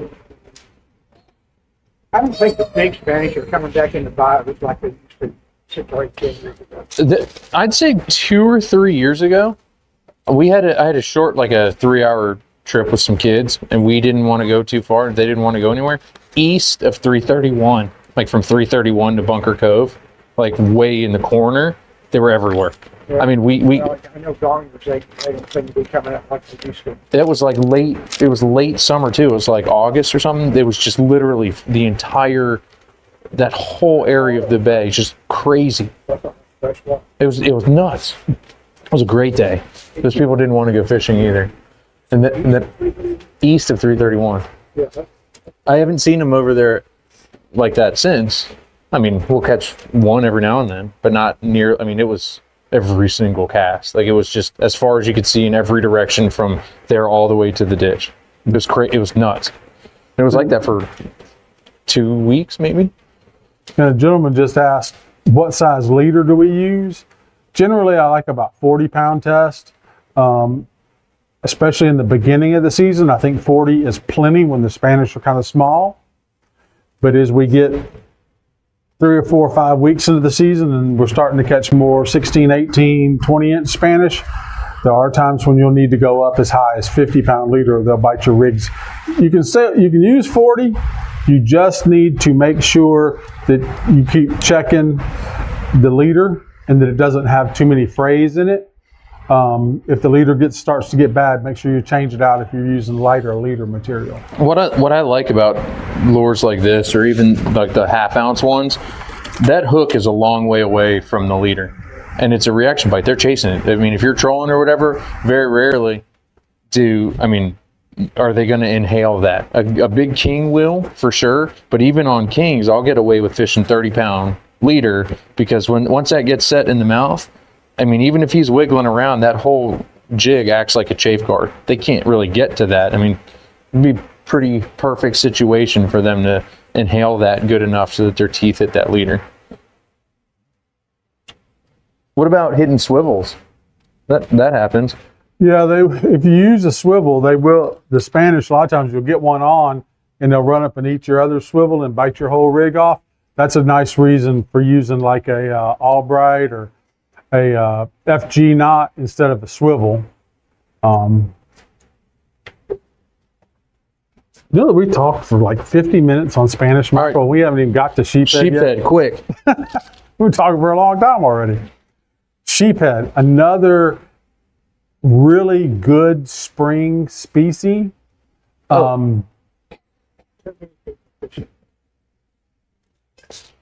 I don't think the big Spanish are coming back in the bite like they used to 6 or 8 years ago. I'd say 2 or 3 years ago, I had a short, like a 3-hour trip with some kids, and we didn't want to go too far. They didn't want to go anywhere east of 331, like from 331 to Bunker Cove, like way in the corner. They were everywhere. Yeah. I mean, Well, I know Dongers, they don't seem to be coming up like they used to. it was like it was late summer too. It was like August or something. It was just literally that whole area of the bay, just crazy. That's what. It was nuts. It was a great day. Those people didn't want to go fishing either. And then east of 331. Yeah. I haven't seen them over there like that since. I mean, we'll catch one every now and then, but not near. I mean, it was every single cast. Like it was just as far as you could see in every direction from there all the way to the ditch. It was crazy. It was nuts. It was like that for 2 weeks, maybe. And a gentleman just asked, what size leader do we use? Generally, I like about 40-pound test, especially in the beginning of the season. I think 40 is plenty when the Spanish are kind of small. But as we get 3 or 4 or 5 weeks into the season and we're starting to catch more 16, 18, 20-inch Spanish, there are times when you'll need to go up as high as 50-pound leader or they'll bite your rigs. You can use 40. You just need to make sure that you keep checking the leader and that it doesn't have too many frays in it. If the leader starts to get bad, make sure you change it out if you're using lighter leader material. What I like about lures like this, or even like the half-ounce ones, that hook is a long way away from the leader, and it's a reaction bite. They're chasing it. I mean, if you're trolling or whatever, very rarely are they going to inhale that? A big king will, for sure, but even on kings, I'll get away with fishing 30-pound leader because once that gets set in the mouth, I mean, even if he's wiggling around, that whole jig acts like a chafe guard. They can't really get to that. I mean, it'd be a pretty perfect situation for them to inhale that good enough so that their teeth hit that leader. What about hitting swivels? That happens. Yeah, if you use a swivel, the Spanish, a lot of times you'll get one on and they'll run up and eat your other swivel and bite your whole rig off. That's a nice reason for using like a Albright or a FG knot instead of a swivel. You know that we talked for like 50 minutes on Spanish mackerel. Right. We haven't even got to sheephead yet. Sheephead, quick. We were talking for a long time already. Sheephead, another really good spring species.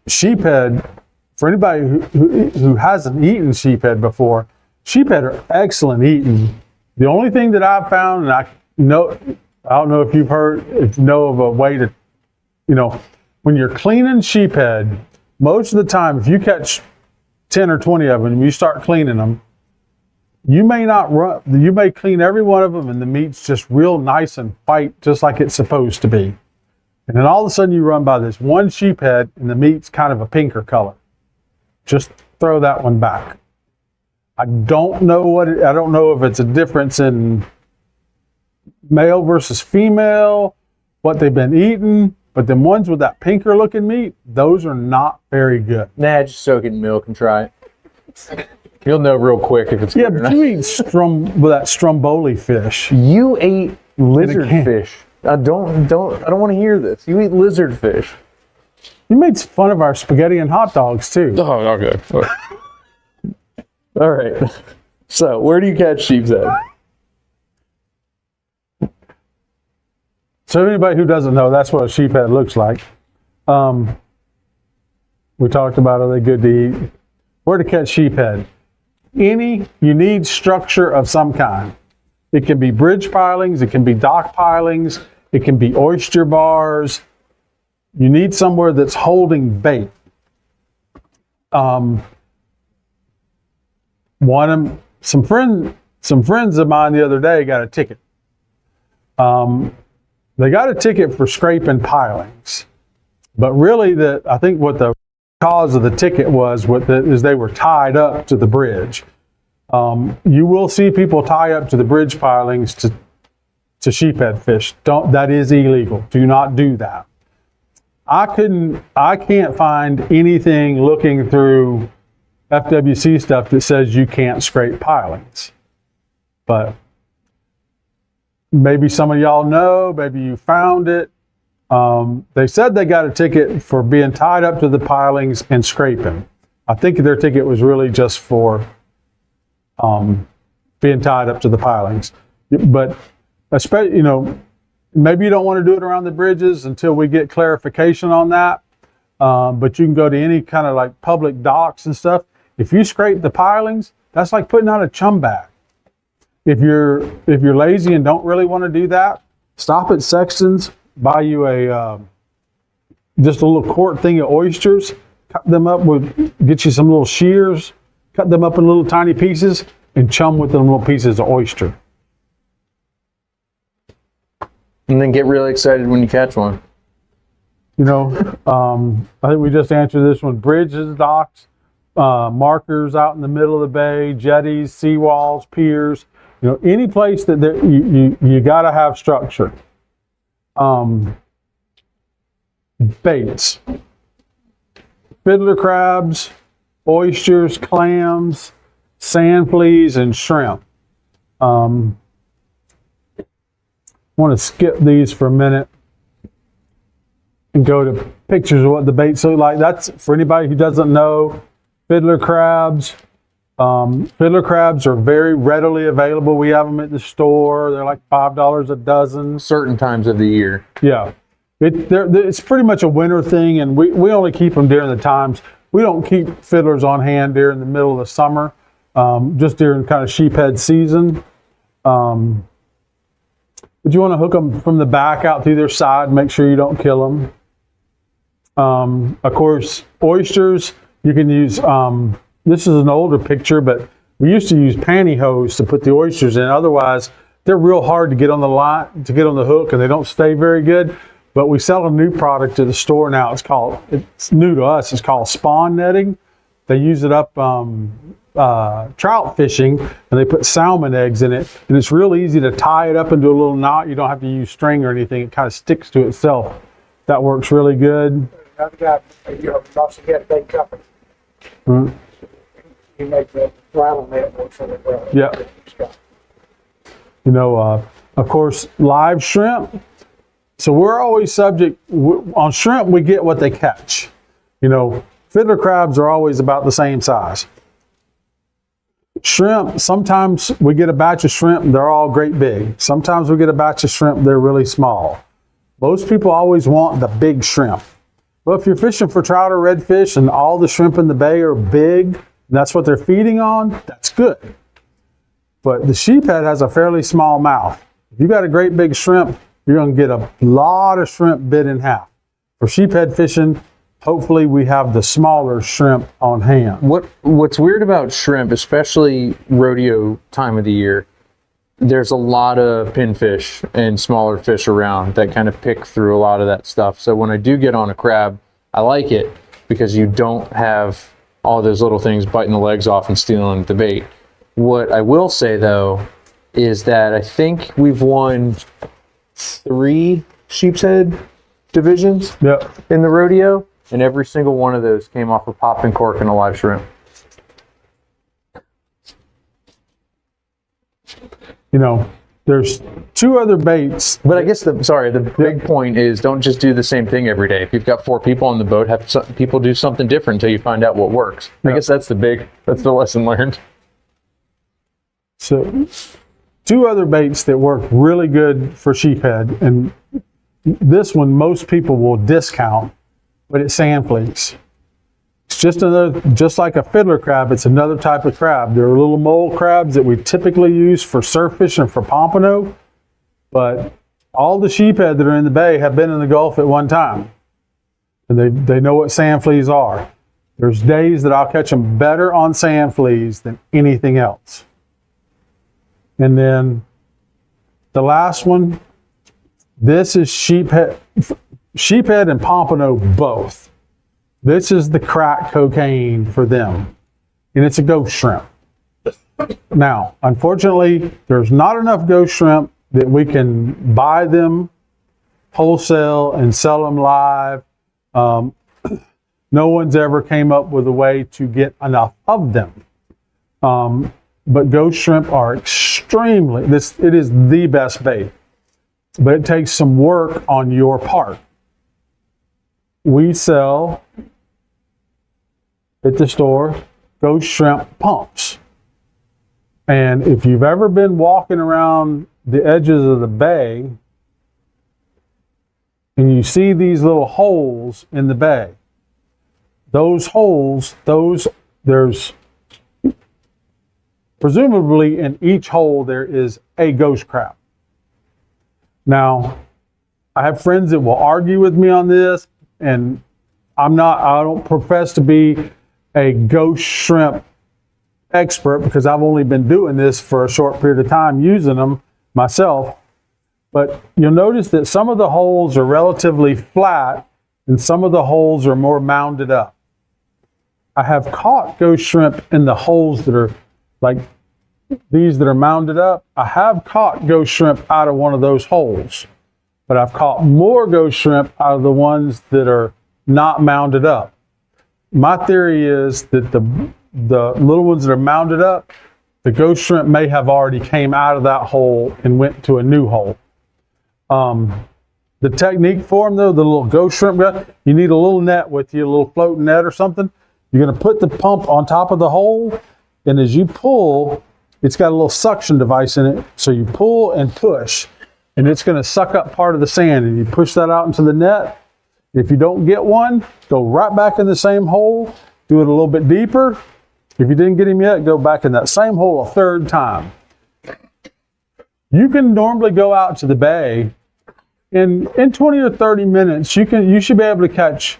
Sheephead, for anybody who hasn't eaten sheephead before, sheephead are excellent eating. The only ththing that I've found, and I don't know if you know of a way to when you're cleaning sheephead, most of the time, if you catch 10 or 20 of them and you start cleaning them, you may clean every one of them and the meat's just real nice and white, just like it's supposed to be. And then all of a sudden you run by this one sheephead and the meat's kind of a pinker color. Just throw that one back. I don't know if it's a difference in male versus female, what they've been eating, but them ones with that pinker looking meat, those are not very good. Nah, just soak it in milk and try it. You'll know real quick if it's good or But not. you eat with that stromboli fish. You ate lizard can. fish. I don't want to hear this. You eat lizard fish. You made fun of our spaghetti and hot dogs too. Oh, okay. All right. So, where do you catch sheep's head? So anybody who doesn't know, that's what a sheephead looks like. We talked about, are they good to eat? Where to catch sheephead? You need structure of some kind. It can be bridge pilings, it can be dock pilings, it can be oyster bars. You need somewhere that's holding bait. Some friends of mine the other day got a ticket. They got a ticket for scraping pilings, but really I think what the cause of the ticket is they were tied up to the bridge. You will see people tie up to the bridge pilings to sheephead fish. That is illegal. Do not do that. I can't find anything looking through FWC stuff that says you can't scrape pilings. But maybe some of y'all know, maybe you found it. They said they got a ticket for being tied up to the pilings and scraping. I think their ticket was really just for being tied up to the pilings. But especially, maybe you don't want to do it around the bridges until we get clarification on that. But you can go to any kind of like public docks and stuff. If you scrape the pilings, that's like putting out a chum bag. If you're lazy and don't really want to do that, stop at Sexton's, buy you just a little quart thing of oysters, cut them up get you some little shears, cut them up in little tiny pieces, and chum with them little pieces of oyster. And then get really excited when you catch one. I think we just answered this one. Bridges, docks, markers out in the middle of the bay, jetties, seawalls, piers. Any place that you got to have structure. Baits. Fiddler crabs, oysters, clams, sand fleas, and shrimp. I want to skip these for a minute and go to pictures of what the baits look like. That's for anybody who doesn't know. Fiddler crabs. Fiddler crabs are very readily available. We have them at the store. They're like $5 a dozen. Certain times of the year. Yeah. It's pretty much a winter thing, and we only keep them during the times. We don't keep fiddlers on hand during the middle of the summer, just during kind of sheephead season. But you want to hook them from the back out through their side, make sure you don't kill them. Of course, oysters, you can use, this is an older picture, but we used to use pantyhose to put the oysters in. Otherwise, they're real hard to get on the line, to get on the hook, and they don't stay very good. But we sell a new product to the store now. It's new to us. It's called spawn netting. They use it up trout fishing, and they put salmon eggs in it. And it's real easy to tie it up into a little knot. You don't have to use string or anything. It kind of sticks to itself. That works really good. Another guy, also had a big company. Hmm. He made the rattle net work for the well. Yeah. Of course, live shrimp. So we're always subject, on shrimp, we get what they catch. Fiddler crabs are always about the same size. Shrimp, sometimes we get a batch of shrimp, they're all great big. Sometimes we get a batch of shrimp, they're really small. Most people always want the big shrimp. Well, if you're fishing for trout or redfish and all the shrimp in the bay are big, and that's what they're feeding on, that's good. But the sheephead has a fairly small mouth. If you got a great big shrimp, you're going to get a lot of shrimp bit in half. For sheephead fishing, hopefully we have the smaller shrimp on hand. What's weird about shrimp, especially rodeo time of the year, there's a lot of pinfish and smaller fish around that kind of pick through a lot of that stuff. So when I do get on a crab, I like it because you don't have all those little things biting the legs off and stealing the bait. What I will say though is that I think we've won 3 sheepshead divisions in the rodeo, and every single one of those came off a popping cork and a live shrimp. You know, there's 2 other baits. But I guess the big point is don't just do the same thing every day. If you've got 4 people on the boat, have people do something different until you find out what works. I guess that's the lesson learned. So 2 other baits that work really good for sheephead, and this one most people will discount, but it's sand fleas. It's just like a fiddler crab, it's another type of crab. They're little mole crabs that we typically use for surf fishing and for pompano, but all the sheephead that are in the bay have been in the Gulf at one time, and they know what sand fleas are. There's days that I'll catch them better on sand fleas than anything else. And then the last one, this is sheephead and pompano both. This is the crack cocaine for them, and it's a ghost shrimp. Now, unfortunately, there's not enough ghost shrimp that we can buy them wholesale and sell them live. No one's ever came up with a way to get enough of them. But ghost shrimp are it is the best bait, but it takes some work on your part. We sell at the store ghost shrimp pumps. And if you've ever been walking around the edges of the bay and you see these little holes in the bay, those holes, there's presumably in each hole there is a ghost crab. Now, I have friends that will argue with me on this, and I don't profess to be a ghost shrimp expert because I've only been doing this for a short period of time using them myself. But you'll notice that some of the holes are relatively flat and some of the holes are more mounded up. I have caught ghost shrimp in the holes that are like these that are mounded up. I have caught ghost shrimp out of one of those holes, but I've caught more ghost shrimp out of the ones that are not mounded up. My theory is that the little ones that are mounded up, the ghost shrimp may have already came out of that hole and went to a new hole. The technique for them though, the little ghost shrimp guy, you need a little net with you, a little floating net or something. You're going to put the pump on top of the hole, and as you pull, it's got a little suction device in it. So you pull and push, and it's going to suck up part of the sand, and you push that out into the net. If you don't get one, go right back in the same hole, do it a little bit deeper. If you didn't get him yet, go back in that same hole a third time. You can normally go out to the bay, and in 20 or 30 minutes, you should be able to catch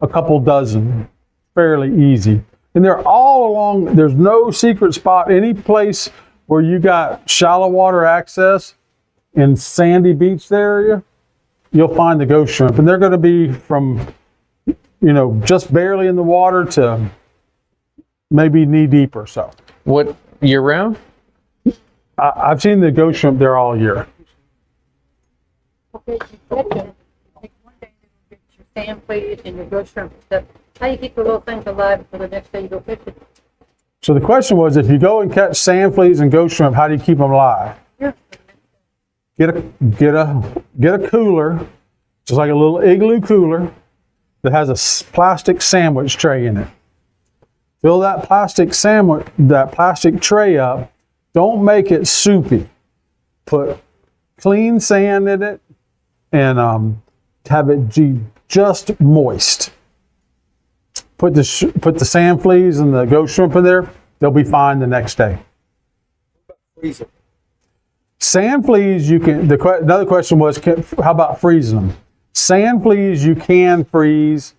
a couple dozen fairly easy. And they're all along, there's no secret spot, any place where you got shallow water access in sandy beach area, you'll find the ghost shrimp. And they're going to be from, just barely in the water to maybe knee deep or so. What, year round? I've seen the ghost shrimp there all year. Okay, you catch them. Like one day you get your sand fleas and your ghost shrimp and stuff. How do you keep the little things alive for the next day you go fishing? So the question was, if you go and catch sand fleas and ghost shrimp, how do you keep them alive? Yeah. Get a cooler, just like a little igloo cooler that has a plastic sandwich tray in it. Fill that plastic tray up. Don't make it soupy. Put clean sand in it and have it just moist. Put the sand fleas and the ghost shrimp in there. They'll be fine the next day. Freeze it. Sand fleas, you can. Another question was, how about freezing them? Sand fleas you can freeze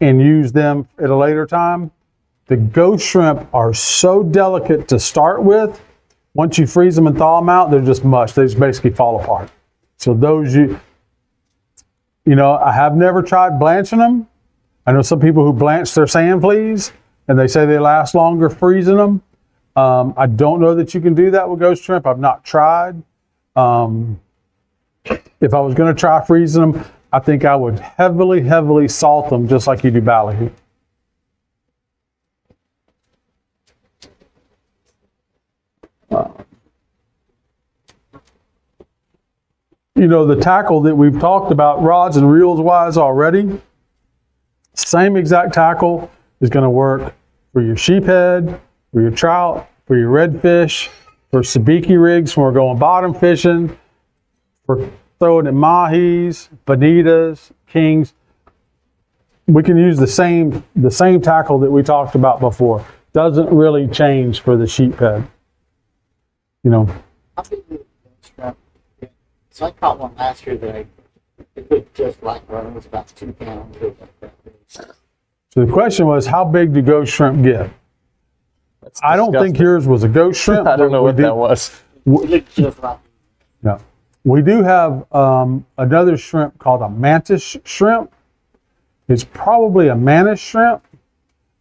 and use them at a later time. The ghost shrimp are so delicate to start with. Once you freeze them and thaw them out, they're just mush. They just basically fall apart. So those you know, I have never tried blanching them. I know some people who blanch their sand fleas and they say they last longer freezing them. I don't know that you can do that with ghost shrimp. I've not tried. If I was going to try freezing them, I think I would heavily salt them just like you do ballyhoo. You know, the tackle that we've talked about rods and reels wise already, same exact tackle is going to work for your sheephead, for your trout, for your redfish, for sabiki rigs when we're going bottom fishing, for throwing at mahis, bonitas, kings. We can use the same tackle that we talked about before. Doesn't really change for the sheephead. You know. How big is the shrimp? So I caught one last year that it looked just like one. It was about 2 pounds. So the question was, how big do ghost shrimp get? I don't think yours was a ghost shrimp. I don't know what that was. It looked just like. Yeah. We do have another shrimp called a mantis shrimp. It's probably a mantis shrimp.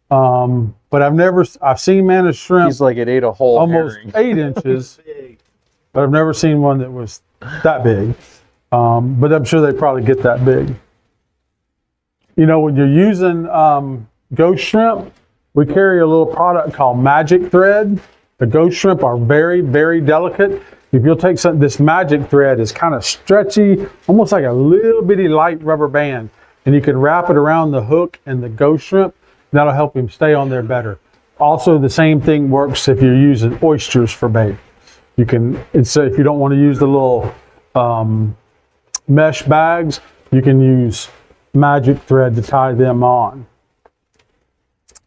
But I've seen mantis shrimp. He's like, it ate a whole almost herring. 8 inches, but I've never seen one that was that big. But I'm sure they probably get that big. You know, when you're using ghost shrimp, we carry a little product called magic thread. The ghost shrimp are very delicate. If you'll take this magic thread, it's kind of stretchy, almost like a little bitty light rubber band, and you can wrap it around the hook and the ghost shrimp. That'll help him stay on there better. Also, the same thing works if you're using oysters for bait. You can, instead, if you don't want to use the little mesh bags, you can use magic thread to tie them on.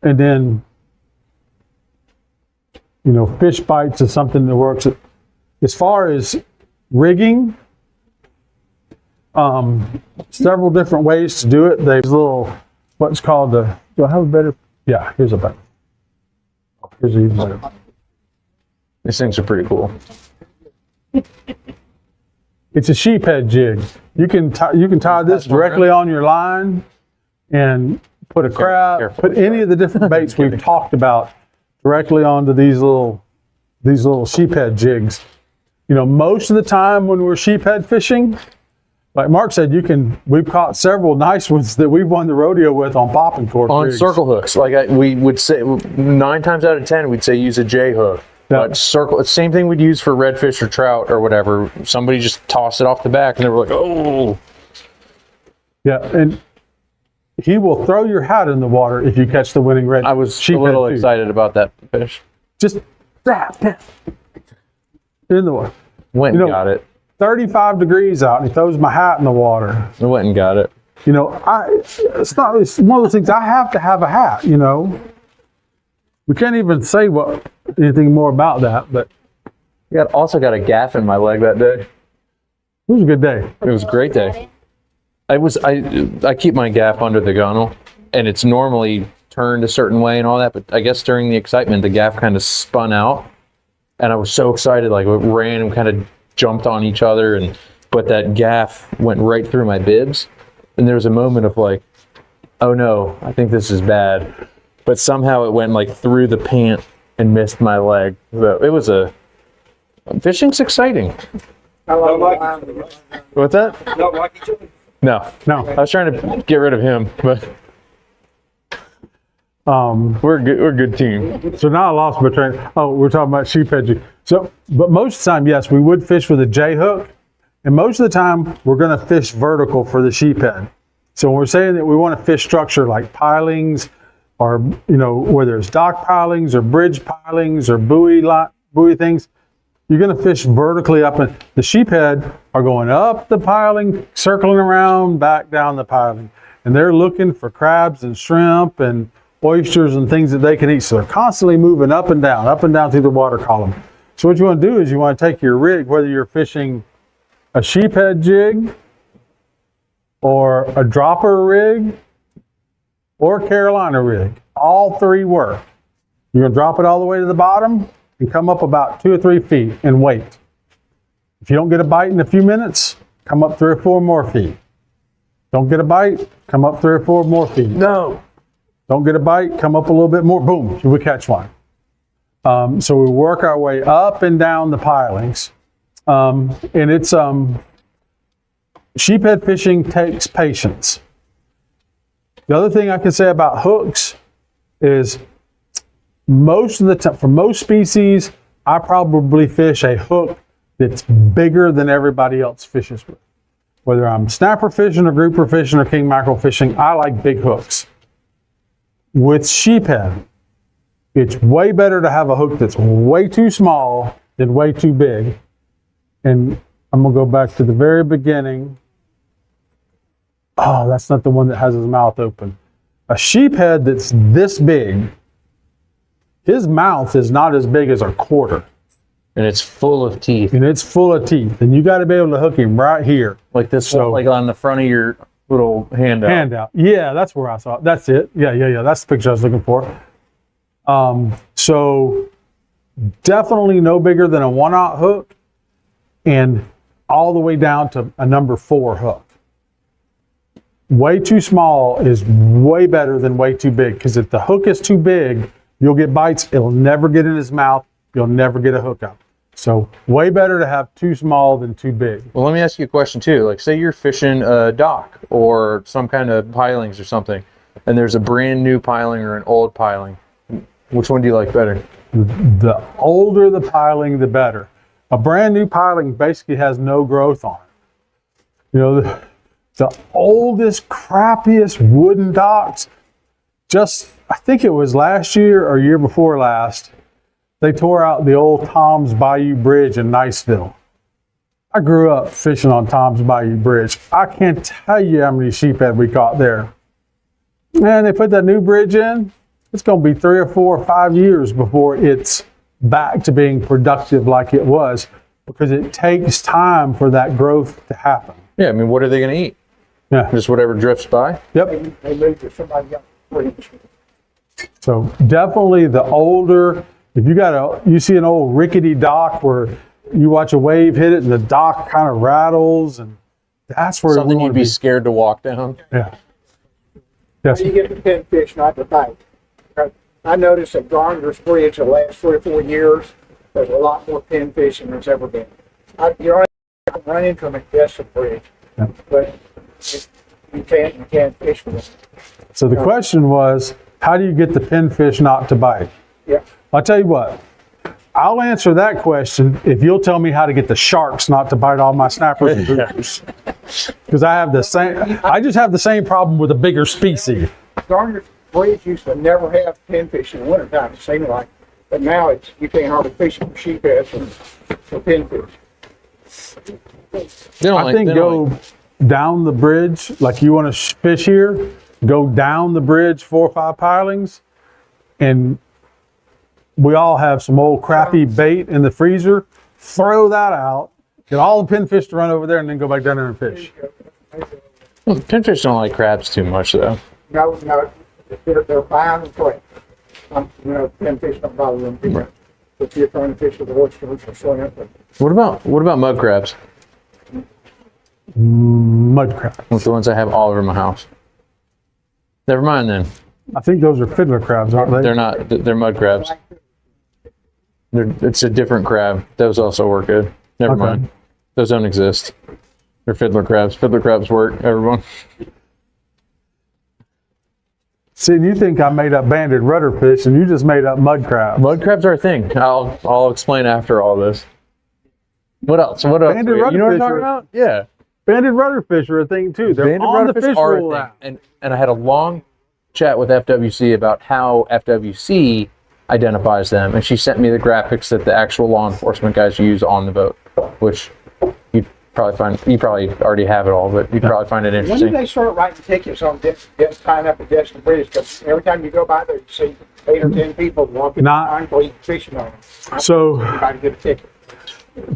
And then, you know, fish bites is something that works. As far as rigging, several different ways to do it. There's little, what's called the, do I have a better? Yeah, here's a better. Here's a even better. These things are pretty cool. It's a sheephead jig. You can tie this directly on your line and put a crab, Careful. put any of the different baits we've talked about directly onto these little sheephead jigs. You know, most of the time when we're sheephead fishing, like Mark said, we've caught several nice ones that we've won the rodeo with on popping cork On rigs. circle hooks, like we would say 9 times out of 10, we'd say use a J hook. Yeah. But circle, same thing we'd use for redfish or trout or whatever. Somebody just tossed it off the back and they were like, oh. Yeah, and he will throw your hat in the water if you catch the winning red. I was a sheephead little too. excited about that fish. Just that in the water. Went You and know, got it. 35 degrees out, and he throws my hat in the water. I went and got it. You know, it's one of those things. I have to have a hat. You know, we can't even say anything more about that. But Also got a gaff in my leg that day. it was a good day. It was a great day. I keep my gaff under the gunnel, and it's normally turned a certain way and all that. But I guess during the excitement, the gaff kind of spun out, and I was so excited, like we ran and kind of jumped on each other, but that gaff went right through my bibs, and there was a moment of like, oh no, I think this is bad. But somehow it went like through the pant and missed my leg. So fishing's exciting. I love the What's that? Don't like each other. No. I was trying to get rid of him, but we're a good team. So now I lost my train. Oh, we're talking about sheephead jig. So, but most of the time, yes, we would fish with a J hook, and most of the time we're going to fish vertical for the sheephead. So when we're saying that we want to fish structure like pilings, or whether it's dock pilings or bridge pilings or buoy things, you're going to fish vertically up, and the sheephead are going up the piling, circling around, back down the piling, and they're looking for crabs and shrimp and oysters and things that they can eat. So they're constantly moving up and down through the water column. So what you want to do is you want to take your rig, whether you're fishing a sheephead jig or a dropper rig, or a Carolina rig. All three work. You're gonna drop it all the way to the bottom and come up about 2 or 3 feet and wait. If you don't get a bite in a few minutes, come up 3 or 4 more feet. Don't get a bite, come up 3 or 4 more feet. No. Don't get a bite, come up a little bit more, boom, we catch one. So we work our way up and down the pilings. And it's, sheephead fishing takes patience. The other thing I can say about hooks is most of the time, for most species, I probably fish a hook that's bigger than everybody else fishes with. Whether I'm snapper fishing or grouper fishing or king mackerel fishing, I like big hooks. With sheephead, it's way better to have a hook that's way too small than way too big. And I'm gonna go back to the very beginning. Oh, that's not the one that has his mouth open. A sheephead that's this big, his mouth is not as big as a quarter. And it's full of teeth. And it's full of teeth. And you gotta be able to hook him right here. Like this, So- like on the front of your little handout. Handout. Yeah, that's where I saw it. That's it. Yeah. That's the picture I was looking for. So definitely no bigger than a 1/0 hook and all the way down to a number 4 hook. Way too small is way better than way too big, because if the hook is too big, you'll get bites. It'll never get in his mouth. You'll never get a hook up. So way better to have too small than too big. Well, let me ask you a question too. Like, say you're fishing a dock or some kind of pilings or something, and there's a brand new piling or an old piling. Which one do you like better? The older the piling, the better. A brand new piling basically has no growth on it. You know, the oldest, crappiest wooden docks, just, I think it was last year or year before last, they tore out the old Tom's Bayou Bridge in Niceville. I grew up fishing on Tom's Bayou Bridge. I can't tell you how many sheephead we caught there. And they put that new bridge in. It's going to be 3 or 4 or 5 years before it's back to being productive like it was, because it takes time for that growth to happen. Yeah, I mean, what are they going to eat? Yeah. Just whatever drifts by? Yep. They moved to somebody else. Bridge. So definitely the older, if you see an old rickety dock where you watch a wave hit it and the dock kind of rattles, and that's where Something we you'd want be to be. scared to walk down. Yeah. Yes. You get the pinfish, not the bite. I noticed at Garner's Bridge the last 3 or 4 years, there's a lot more pinfish than there's ever been. You're only going to run into them at Jessup Bridge, Yeah. but you can't fish with them. So the question was, how do you get the pinfish not to bite? Yeah. I'll tell you what, I'll answer that question if you'll tell me how to get the sharks not to bite all my snappers and groupers. Because I just have the same problem with a bigger species. Garner's Bridge used to never have pinfish in the wintertime, it seemed like. But now you can't hardly fish it for sheephead for pinfish. They don't I like, think they don't go down the bridge, like you want to fish here, go down the bridge 4 or 5 pilings, and we all have some old crappy bait in the freezer. Throw that out, get all the pinfish to run over there, and then go back down there and fish. Well, pinfish don't like crabs too much, though. No, they're fine and correct. Pinfish don't bother them. Right. If you're trying to fish with oysters or shrimp, but What about mud crabs? Mud crab. With the ones I have all over my house. Never mind then. I think those are fiddler crabs, aren't they? They're not. They're mud crabs. It's a different crab. Those also work good. Never Okay. mind. Those don't exist. They're fiddler crabs. Fiddler crabs work, everyone. See, you think I made up banded rudderfish, and you just made up mud crabs. Mud crabs are a thing. I'll explain after all this. What else? What else? Banded You know what I'm rudderfish talking are- about? Yeah. Banded rudderfish are a thing too. They're Banded on the rudderfish fish are a roll thing. now. And I had a long chat with FWC about how FWC identifies them, and she sent me the graphics that the actual law enforcement guys use on the boat, which you probably already have it all, but you'd probably find it when did interesting. they start writing tickets on tying up at Destin Bridge? Because every time you go by there, you see 8 or 10 people walking Not- behind fishing on them. So Everybody get a ticket.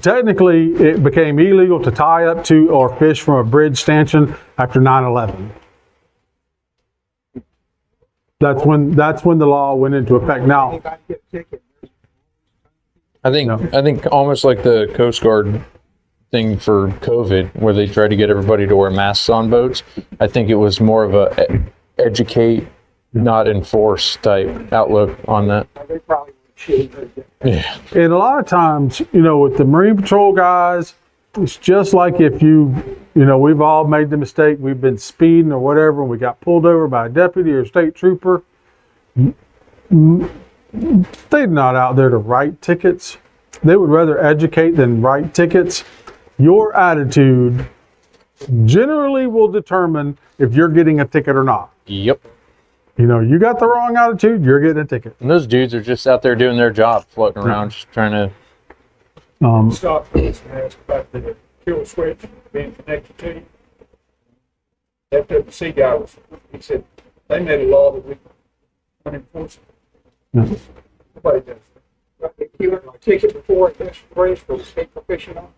technically it became illegal to tie up to or fish from a bridge stanchion after 9/11. That's when the law went into effect. Now, Anybody get a ticket? I think almost like the Coast Guard thing for COVID, where they tried to get everybody to wear masks on boats. I think it was more of a educate, not enforce type outlook on that. They probably should. Yeah. and a lot of times, with the Marine Patrol guys, it's just like if we've all made the mistake, we've been speeding or whatever, and we got pulled over by a deputy or state trooper. They're not out there to write tickets. They would rather educate than write tickets. Your attitude generally will determine if you're getting a ticket or not. Yep. You got the wrong attitude, you're getting a ticket. And those dudes are just out there doing their job, floating around, just trying to. Stop this and ask about the kill switch being connected to you. FWC guy he said they made a law that we unenforceable. Nobody does. If you have a ticket before it gets raised for state fishing on.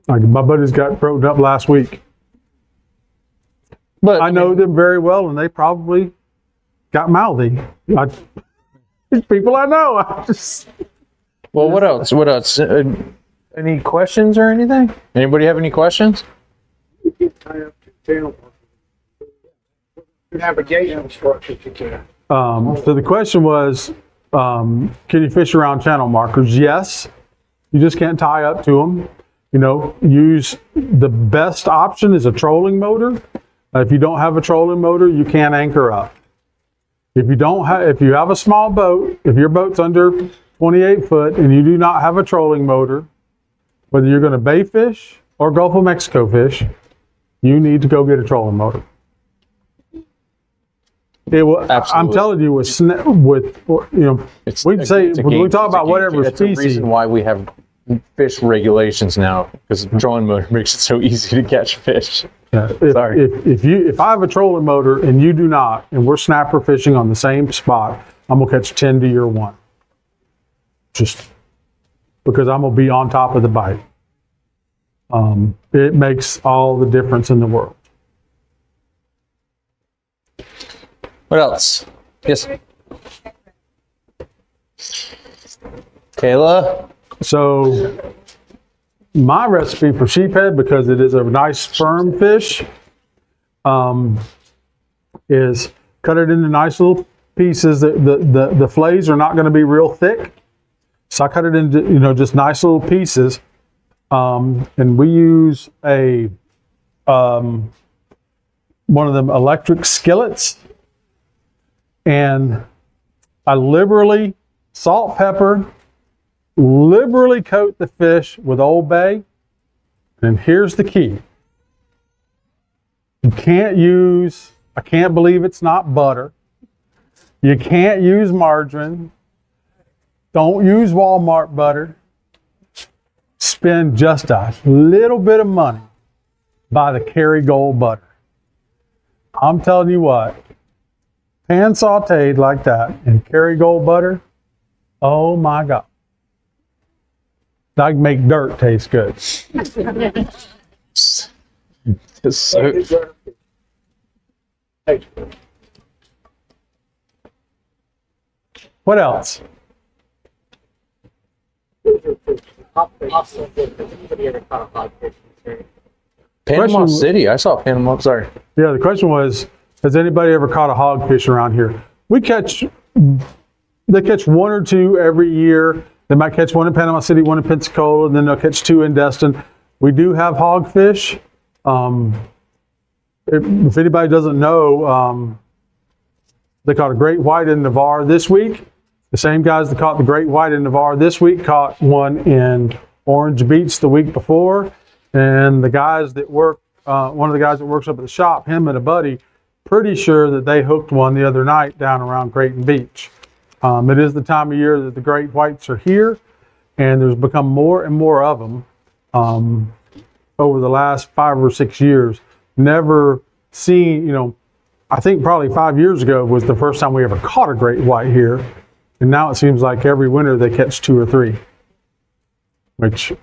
Like my buddies got broken up last week. But I know them very well, and they probably got mouthy. These people I know. Well, what else? What else? Any questions or anything? Anybody have any questions? You can tie up to channel. Navigation instructions you can. So the question was, can you fish around channel markers? Yes. You just can't tie up to them. Use the best option is a trolling motor. If you don't have a trolling motor, you can't anchor up. If you have a small boat, if your boat's under 28 foot and you do not have a trolling motor, whether you're going to bay fish or Gulf of Mexico fish, you need to go get a trolling motor. It will. Absolutely. I'm telling you, we can say when we talk about whatever That's the species. reason why we have fish regulations now, because the trolling motor makes it so easy to catch fish. Sorry. If I have a trolling motor and you do not, and we're snapper fishing on the same spot, I'm gonna catch 10 to your 1. Just because I'm gonna be on top of the bite. It makes all the difference in the world. What else? Yes. Kayla? So my recipe for sheephead, because it is a nice firm fish, is cut it into nice little pieces. The fillets are not going to be real thick, so I cut it into just nice little pieces. And we use a one of them electric skillets, and I liberally salt, pepper, liberally coat the fish with Old Bay. And here's the key. You can't use, I can't believe it's not butter. You can't use margarine. Don't use Walmart butter. Spend just a little bit of money. Buy the Kerrygold butter. I'm telling you what, pan sauteed like that in Kerrygold butter, oh my God. I can make dirt taste good. What else? Panama Question- City. I saw Panama. Sorry. Yeah, the question was, has anybody ever caught a hogfish around here? They catch 1 or 2 every year. They might catch 1 in Panama City, 1 in Pensacola, and then they'll catch 2 in Destin. We do have hogfish. If anybody doesn't know, they caught a great white in Navarre this week. The same guys that caught the great white in Navarre this week caught one in Orange Beach the week before. And the guys that work, one of the guys that works up at the shop, him and a buddy, pretty sure that they hooked one the other night down around Creighton Beach. It is the time of year that the great whites are here, and there's become more and more of them over the last 5 or 6 years. Never seen, I think probably 5 years ago was the first time we ever caught a great white here, and now it seems like every winter they catch 2 or 3. which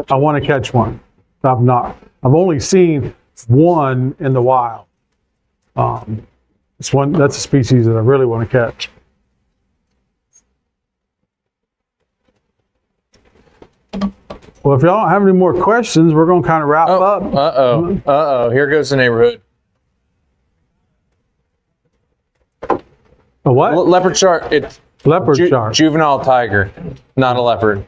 I want to catch one. I've not. I've only seen one in the wild. That's a species that I really want to catch. Well, if y'all don't have any more questions, we're going to kind of wrap up. Here goes the neighborhood. A what? Leopard shark. It's Leopard shark. juvenile tiger, not a leopard.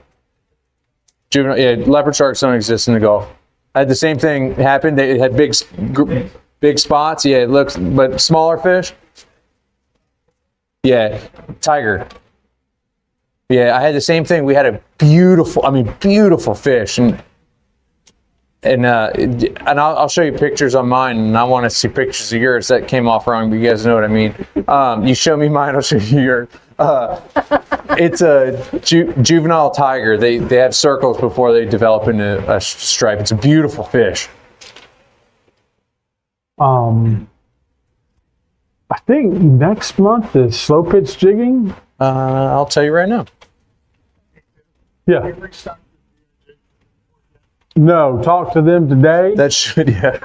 Leopard sharks don't exist in the Gulf. I had the same thing happen. They had big spots. Yeah, it looks, but smaller fish. Yeah, tiger. Yeah, I had the same thing. We had a beautiful fish, and I'll show you pictures on mine, and I want to see pictures of yours. That came off wrong, but you guys know what I mean. You show me mine, I'll show you yours. It's a juvenile tiger. They have circles before they develop into a stripe. It's a beautiful fish. I think next month is slow pitch jigging. I'll tell you right now. Yeah. No, talk to them today. That should, yeah.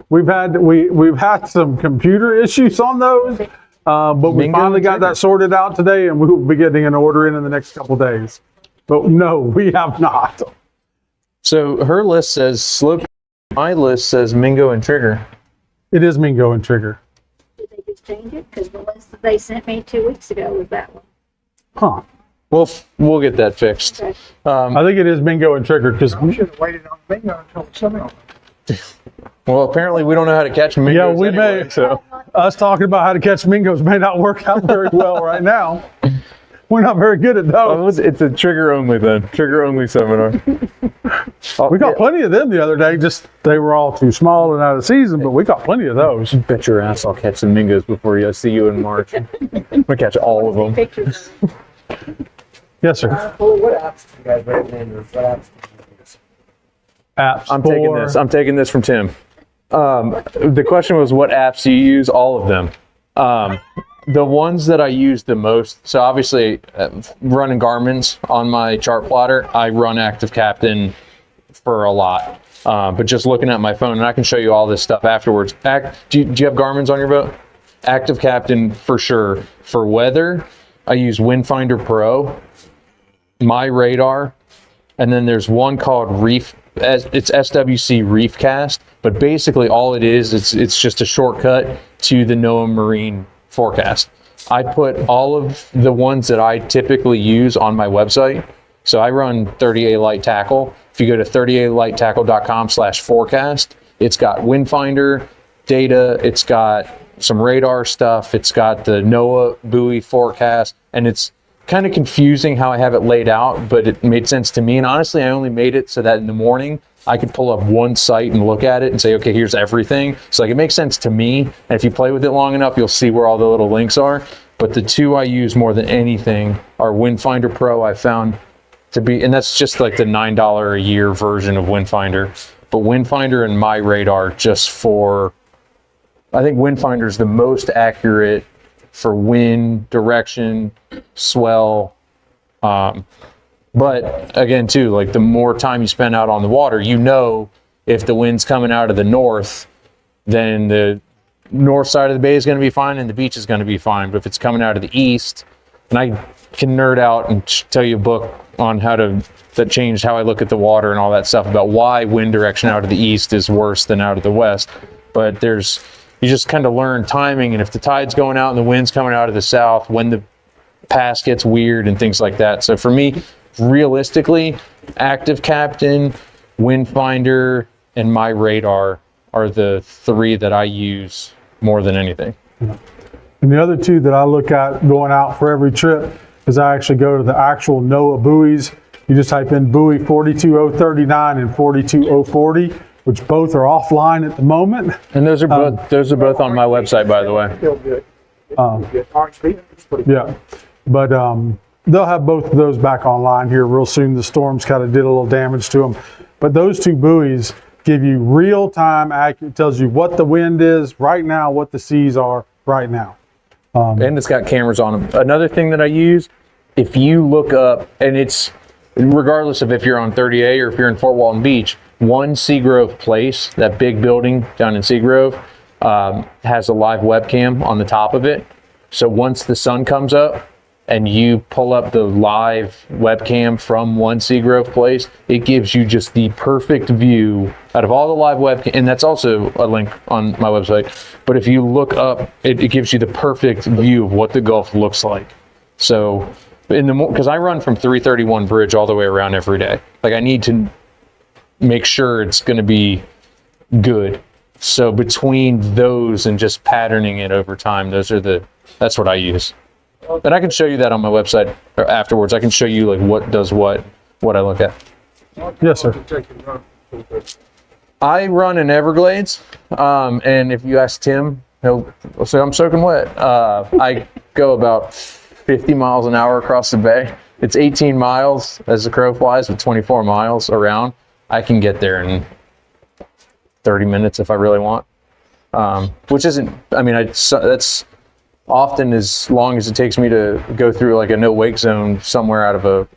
We've had some computer issues on those, but we Mingo finally got trigger. that sorted out today, and we will be getting an order in the next couple days. But no, we have not. So her list says slow. My list says Mingo and Trigger. It is Mingo and Trigger. Did they just change it? Because the list that they sent me 2 weeks ago was that one. Huh. We'll get that fixed. Okay. I think it is Mingo and Trigger because We should have waited on bingo until the summer. Well, apparently we don't know how to catch Mingos. Yeah, we anyway, may. So us talking about how to catch Mingos may not work out very well right now. We're not very good at those. it's a trigger only then. Trigger only seminar. We got plenty of them the other day. Just they were all too small and out of season, but we got plenty of those. Bet your ass I'll catch some Mingos before I see you in March. I'm gonna catch all of them. Pictures. Yes, sir. Well, what apps do you guys recommend, or what apps do you use? Apps. I'm taking this from Tim. The question was, what apps do you use? All of them. The ones that I use the most, so obviously running Garmin's on my chart plotter, I run Active Captain for a lot. But just looking at my phone, and I can show you all this stuff afterwards. Do you have Garmin's on your boat? Active Captain for sure. For weather, I use Windfinder Pro, My Radar, and then there's one called Reef. It's SWC Reefcast, but basically all it is, it's just a shortcut to the NOAA Marine forecast. I put all of the ones that I typically use on my website. So I run 30A Light Tackle. If you go to 30alighttackle.com/forecast, it's got Windfinder data, it's got some radar stuff, it's got the NOAA buoy forecast, and it's kind of confusing how I have it laid out, but it made sense to me. And honestly, I only made it so that in the morning I could pull up one site and look at it and say, okay, here's everything. So like it makes sense to me. And if you play with it long enough, you'll see where all the little links are. But the two I use more than anything are Windfinder Pro. I found to be, and that's just like the $9 a year version of Windfinder. But Windfinder and My Radar just for, I think Windfinder is the most accurate for wind, direction, swell. But again, too, like the more time you spend out on the water, you know if the wind's coming out of the north, then the north side of the bay is going to be fine and the beach is going to be fine. But if it's coming out of the east, and I can nerd out and tell you a book on that changed how I look at the water and all that stuff about why wind direction out of the east is worse than out of the west. But you just kind of learn timing, and if the tide's going out and the wind's coming out of the south, when the pass gets weird and things like that. So for me, realistically, Active Captain, Windfinder, and My Radar are the three that I use more than anything. And the other two that I look at going out for every trip is I actually go to the actual NOAA buoys. You just type in buoy 42039 and 42040, which both are offline at the moment. And those are both on my website, by the way. Feel good. Good. Orange Beach, it's pretty good. Yeah, but they'll have both of those back online here real soon. The storms kind of did a little damage to them. But those two buoys give you real-time accurate, tells you what the wind is right now, what the seas are right now. And it's got cameras on them. Another thing that I use, if you look up, and it's regardless of if you're on 30A or if you're in Fort Walton Beach, one Seagrove Place, that big building down in Seagrove, has a live webcam on the top of it. So once the sun comes up and you pull up the live webcam from one Seagrove Place, it gives you just the perfect view out of all the live webcam. And that's also a link on my website. But if you look up, it gives you the perfect view of what the Gulf looks like. So because I run from 331 Bridge all the way around every day. Like I need to make sure it's going to be good. So between those and just patterning it over time, that's what I use. And I can show you that on my website or afterwards. I can show you like what does what I look at. Yes, sir. I run in Everglades, and if you ask Tim, he'll say I'm soaking wet. I go about 50 miles an hour across the bay. It's 18 miles as the crow flies, with 24 miles around. I can get there in 30 minutes if I really want, which isn't. I mean, that's often as long as it takes me to go through like a no wake zone somewhere out of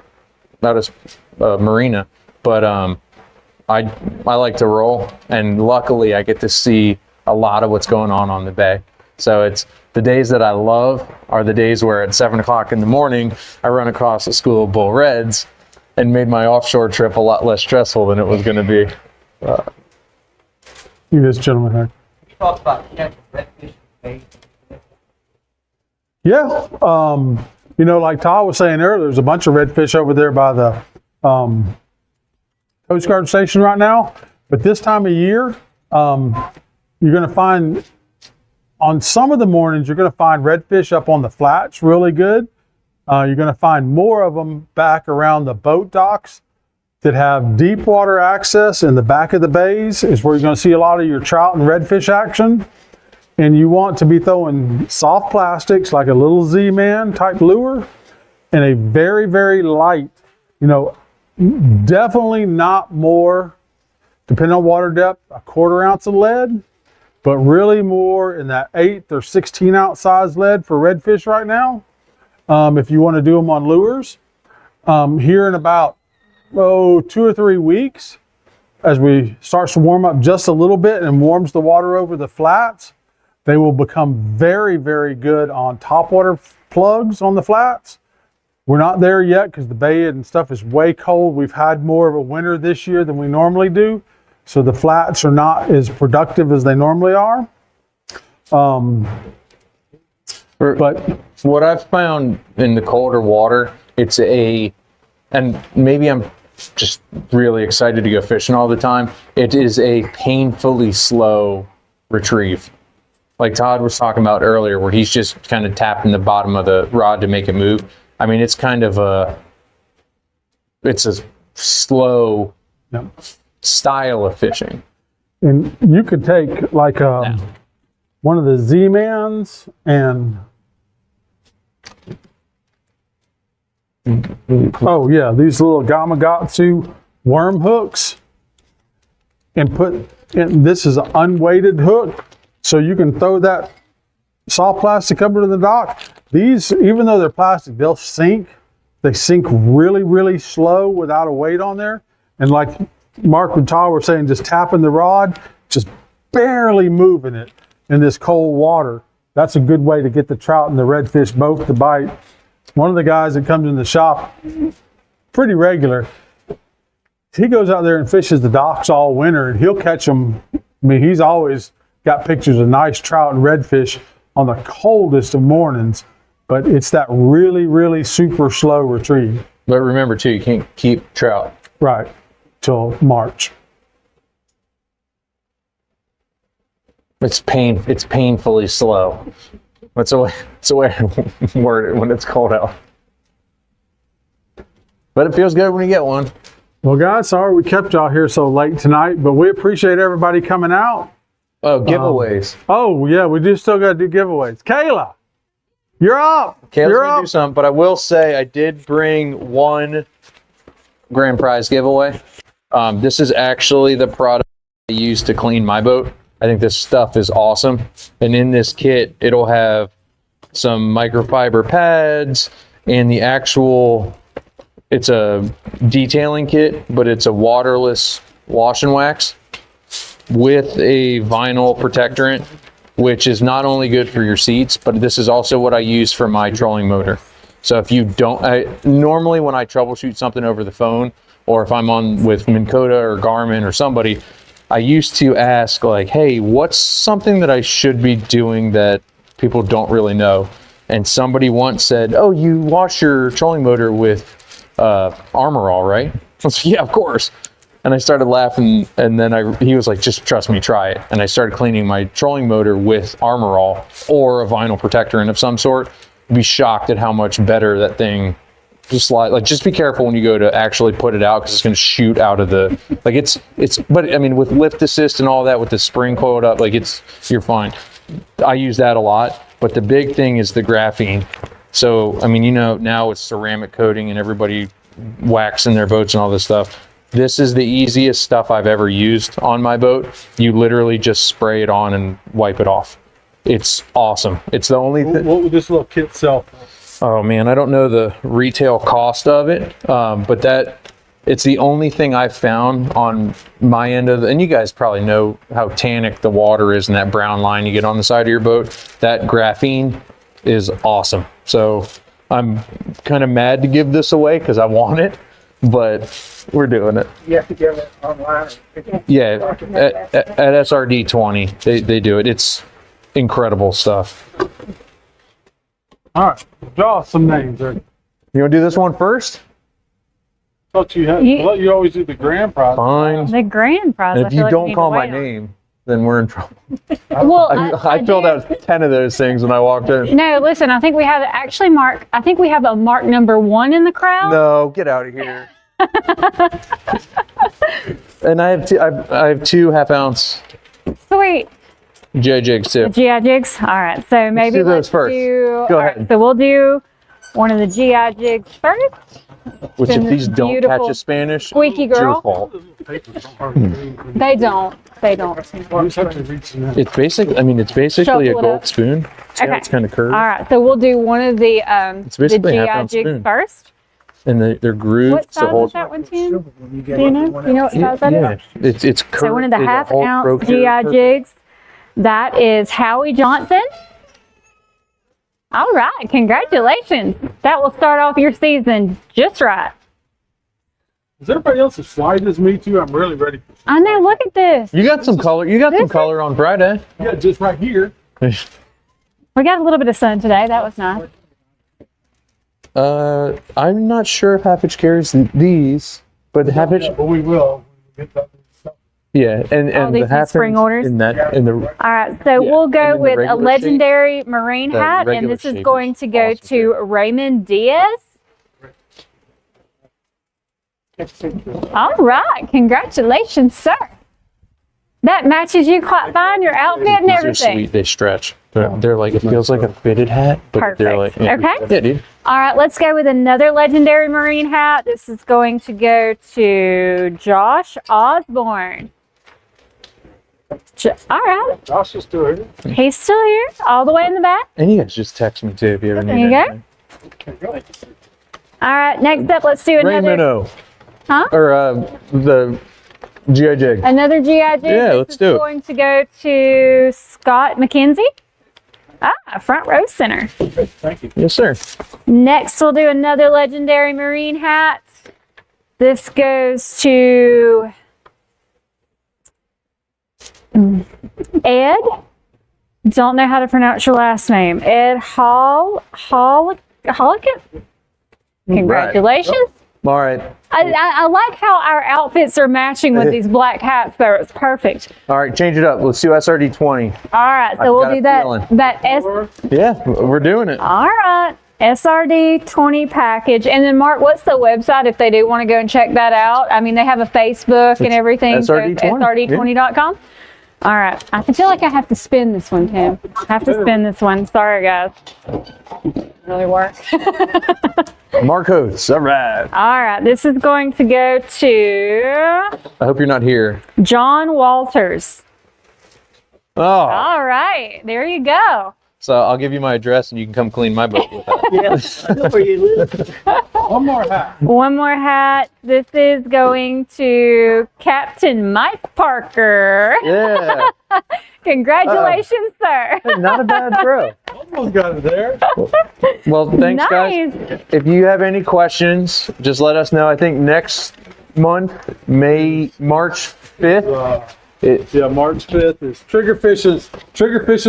a marina. But I like to roll, and luckily I get to see a lot of what's going on the bay. So it's the days that I love are the days where at 7 o'clock in the morning I run across a school of bull reds and made my offshore trip a lot less stressful than it was going to be. This gentleman here. You talked about catching redfish bait. Yeah, like Todd was saying earlier, there's a bunch of redfish over there by the Coast Guard station right now. But this time of year, you're going to find, on some of the mornings, you're going to find redfish up on the flats really good. You're going to find more of them back around the boat docks that have deep water access in the back of the bays is where you're going to see a lot of your trout and redfish action. And you want to be throwing soft plastics like a little Z-Man type lure and a very, very light, definitely not more, depending on water depth, a 1/4 ounce of lead, but really more in that 8 or 16 ounce size lead for redfish right now. If you want to do them on lures, here in about 2 or 3 weeks, as we starts to warm up just a little bit and warms the water over the flats, they will become very, very good on topwater plugs on the flats. We're not there yet because the bay and stuff is way cold. We've had more of a winter this year than we normally do. So the flats are not as productive as they normally are. But what I've found in the colder water, and maybe I'm just really excited to go fishing all the time. It is a painfully slow retrieve. Like Todd was talking about earlier, where he's just kind of tapping the bottom of the rod to make it move. I mean, it's kind of it's a slow style of fishing. And you could take like one of the Z-Mans and these little Gamakatsu worm hooks and this is an unweighted hook. So you can throw that soft plastic up into the dock. These, even though they're plastic, they'll sink. They sink really, really slow without a weight on there. And like Mark and Todd were saying, just tapping the rod, just barely moving it in this cold water. That's a good way to get the trout and the redfish both to bite. One of the guys that comes in the shop pretty regular, he goes out there and fishes the docks all winter and he'll catch them. I mean, he's always got pictures of nice trout and redfish on the coldest of mornings, but it's that really, really super slow retrieve. But remember too, you can't keep trout. Right, till March. It's painfully slow. It's a way to word it when it's cold out. But it feels good when you get one. Well, guys, sorry we kept y'all here so late tonight, but we appreciate everybody coming out. Oh, giveaways. We do still got to do giveaways. Kayla, you're up. Kayla's gonna do something, but I will say I did bring one grand prize giveaway. This is actually the product I use to clean my boat. I think this stuff is awesome. And in this kit, it'll have some microfiber pads and the actual it's a detailing kit, but it's a waterless wash and wax with a vinyl protectorant, which is not only good for your seats, but this is also what I use for my trolling motor. So if you don't, normally when I troubleshoot something over the phone, or if I'm on with Minn Kota or Garmin or somebody, I used to ask like, hey, what's something that I should be doing that people don't really know? And somebody once said, oh, you wash your trolling motor with Armor All, right? I was like, yeah, of course. And I started laughing, and then he was like, just trust me, try it. And I started cleaning my trolling motor with Armor All or a vinyl protectorant of some sort. You'd be shocked at how much better that thing just be careful when you go to actually put it out, because it's going to shoot out of the, like but I mean, with lift assist and all that, with the spring coiled up, like you're fine. I use that a lot, but the big thing is the graphene. So, I mean, now it's ceramic coating and everybody waxing their boats and all this stuff. This is the easiest stuff I've ever used on my boat. You literally just spray it on and wipe it off. It's awesome. It's the only thing. What would this little kit sell for? Oh man, I don't know the retail cost of it, but it's the only thing I've found on my end of and you guys probably know how tannic the water is and that brown line you get on the side of your boat. That graphene is awesome. So I'm kind of mad to give this away because I want it, but we're doing it. You have to get it online. Yeah, at SRD 20, they do it. It's incredible stuff. All right, draw some names there. You want to do this one first? Thought you had. Well, you always do the grand prize. Fine. The grand prize. And I if feel you like we don't need call to my wait on. name, then we're in trouble. Well, I filled out 10 of those things when I walked in. No, listen, I think we have actually Mark. I think we have a Mark number 1 in the crowd. No, get out of here. And I have two half-ounce Sweet. GI jigs too. GI jigs. All right. So maybe do those let's first. Go Go all right, ahead. so we'll do one of the GI jigs first. Which if these don't beautiful catch a Spanish, squeaky it's your girl. fault. They don't. They don't. You just have to reach in there. It's basically a Shuffle it gold up. spoon. See how Okay. it's kind of curved. All right. So we'll do one of the basically a GI half-ounce jigs spoon. first. And they're grooved What to size hold. is that one, Tim? You Do you know? You know what size that is? It's curved. So one of the It'll half hold ounce procure GI perfect. jigs. That is Howie Johnson. All right, congratulations. That will start off your season just right. Is everybody else as white as me too? I'm really ready for some. I know, look at this. You got some color. You got some color on Friday. Yeah, just right here. We got a little bit of sun today. That was nice. I'm not sure if Half Hitch carries these, but Half Hitch, Yeah, but we will. When we get that stuff. yeah, and these the Half spring Hitch orders? in the All right, so Yeah, we'll and go then the with a regular legendary marine The hat, and regular this is shape going is to go awesome, to too. Raymond Diaz. All right, congratulations, sir. That matches you quite fine, your outfit and These are everything. sweet. They stretch. They're like, it feels like a fitted hat, but they're like, Perfect. Okay. yeah, dude. All right, let's go with another legendary marine hat. This is going to go to Josh Osborne. All right, Josh is still here. he's still here, all the way in the back. And you guys just text me too if you ever There need you go. anything. All right, next up, let's do another. Raymond Huh? or the GI jig. Another GI jig. Yeah, This let's is do it. going to go to Scott McKenzie. Front row center. Thank you. Yes, sir. Next, we'll do another legendary marine hat. This goes to Ed. Don't know how to pronounce your last name. Ed Hollican. Congratulations. All right. I like how our outfits are matching with these black hats there. It's perfect. All right, change it up. Let's do SRD 20. All right, so I've we'll got do a that. feeling. That S. Yeah, we're doing it. All right, SRD 20 package. And then Mark, what's the website if they do want to go and check that out? I mean, they have a Facebook and everything. So it's SRD20, SRD20.com. All right, I feel like I have to spin this one, Tim. I have to spin this one. Sorry, guys. Really work. Mark Oates. All right. All right, this is going to go to I hope you're not here. John Walters. Oh, All right, there you go. So I'll give you my address and you can come clean my boat with that. Yeah, I know where you live. One more hat. One more hat. This is going to Captain Mike Parker. Yeah. Congratulations, sir. Not a bad throw. Almost got it there. Well, thanks, guys. Nice. If you have any questions, just let us know. I think next month, March 5th. Yeah, March 5th is Trigger Fishing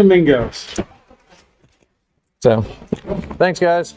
Mingos. So, thanks, guys.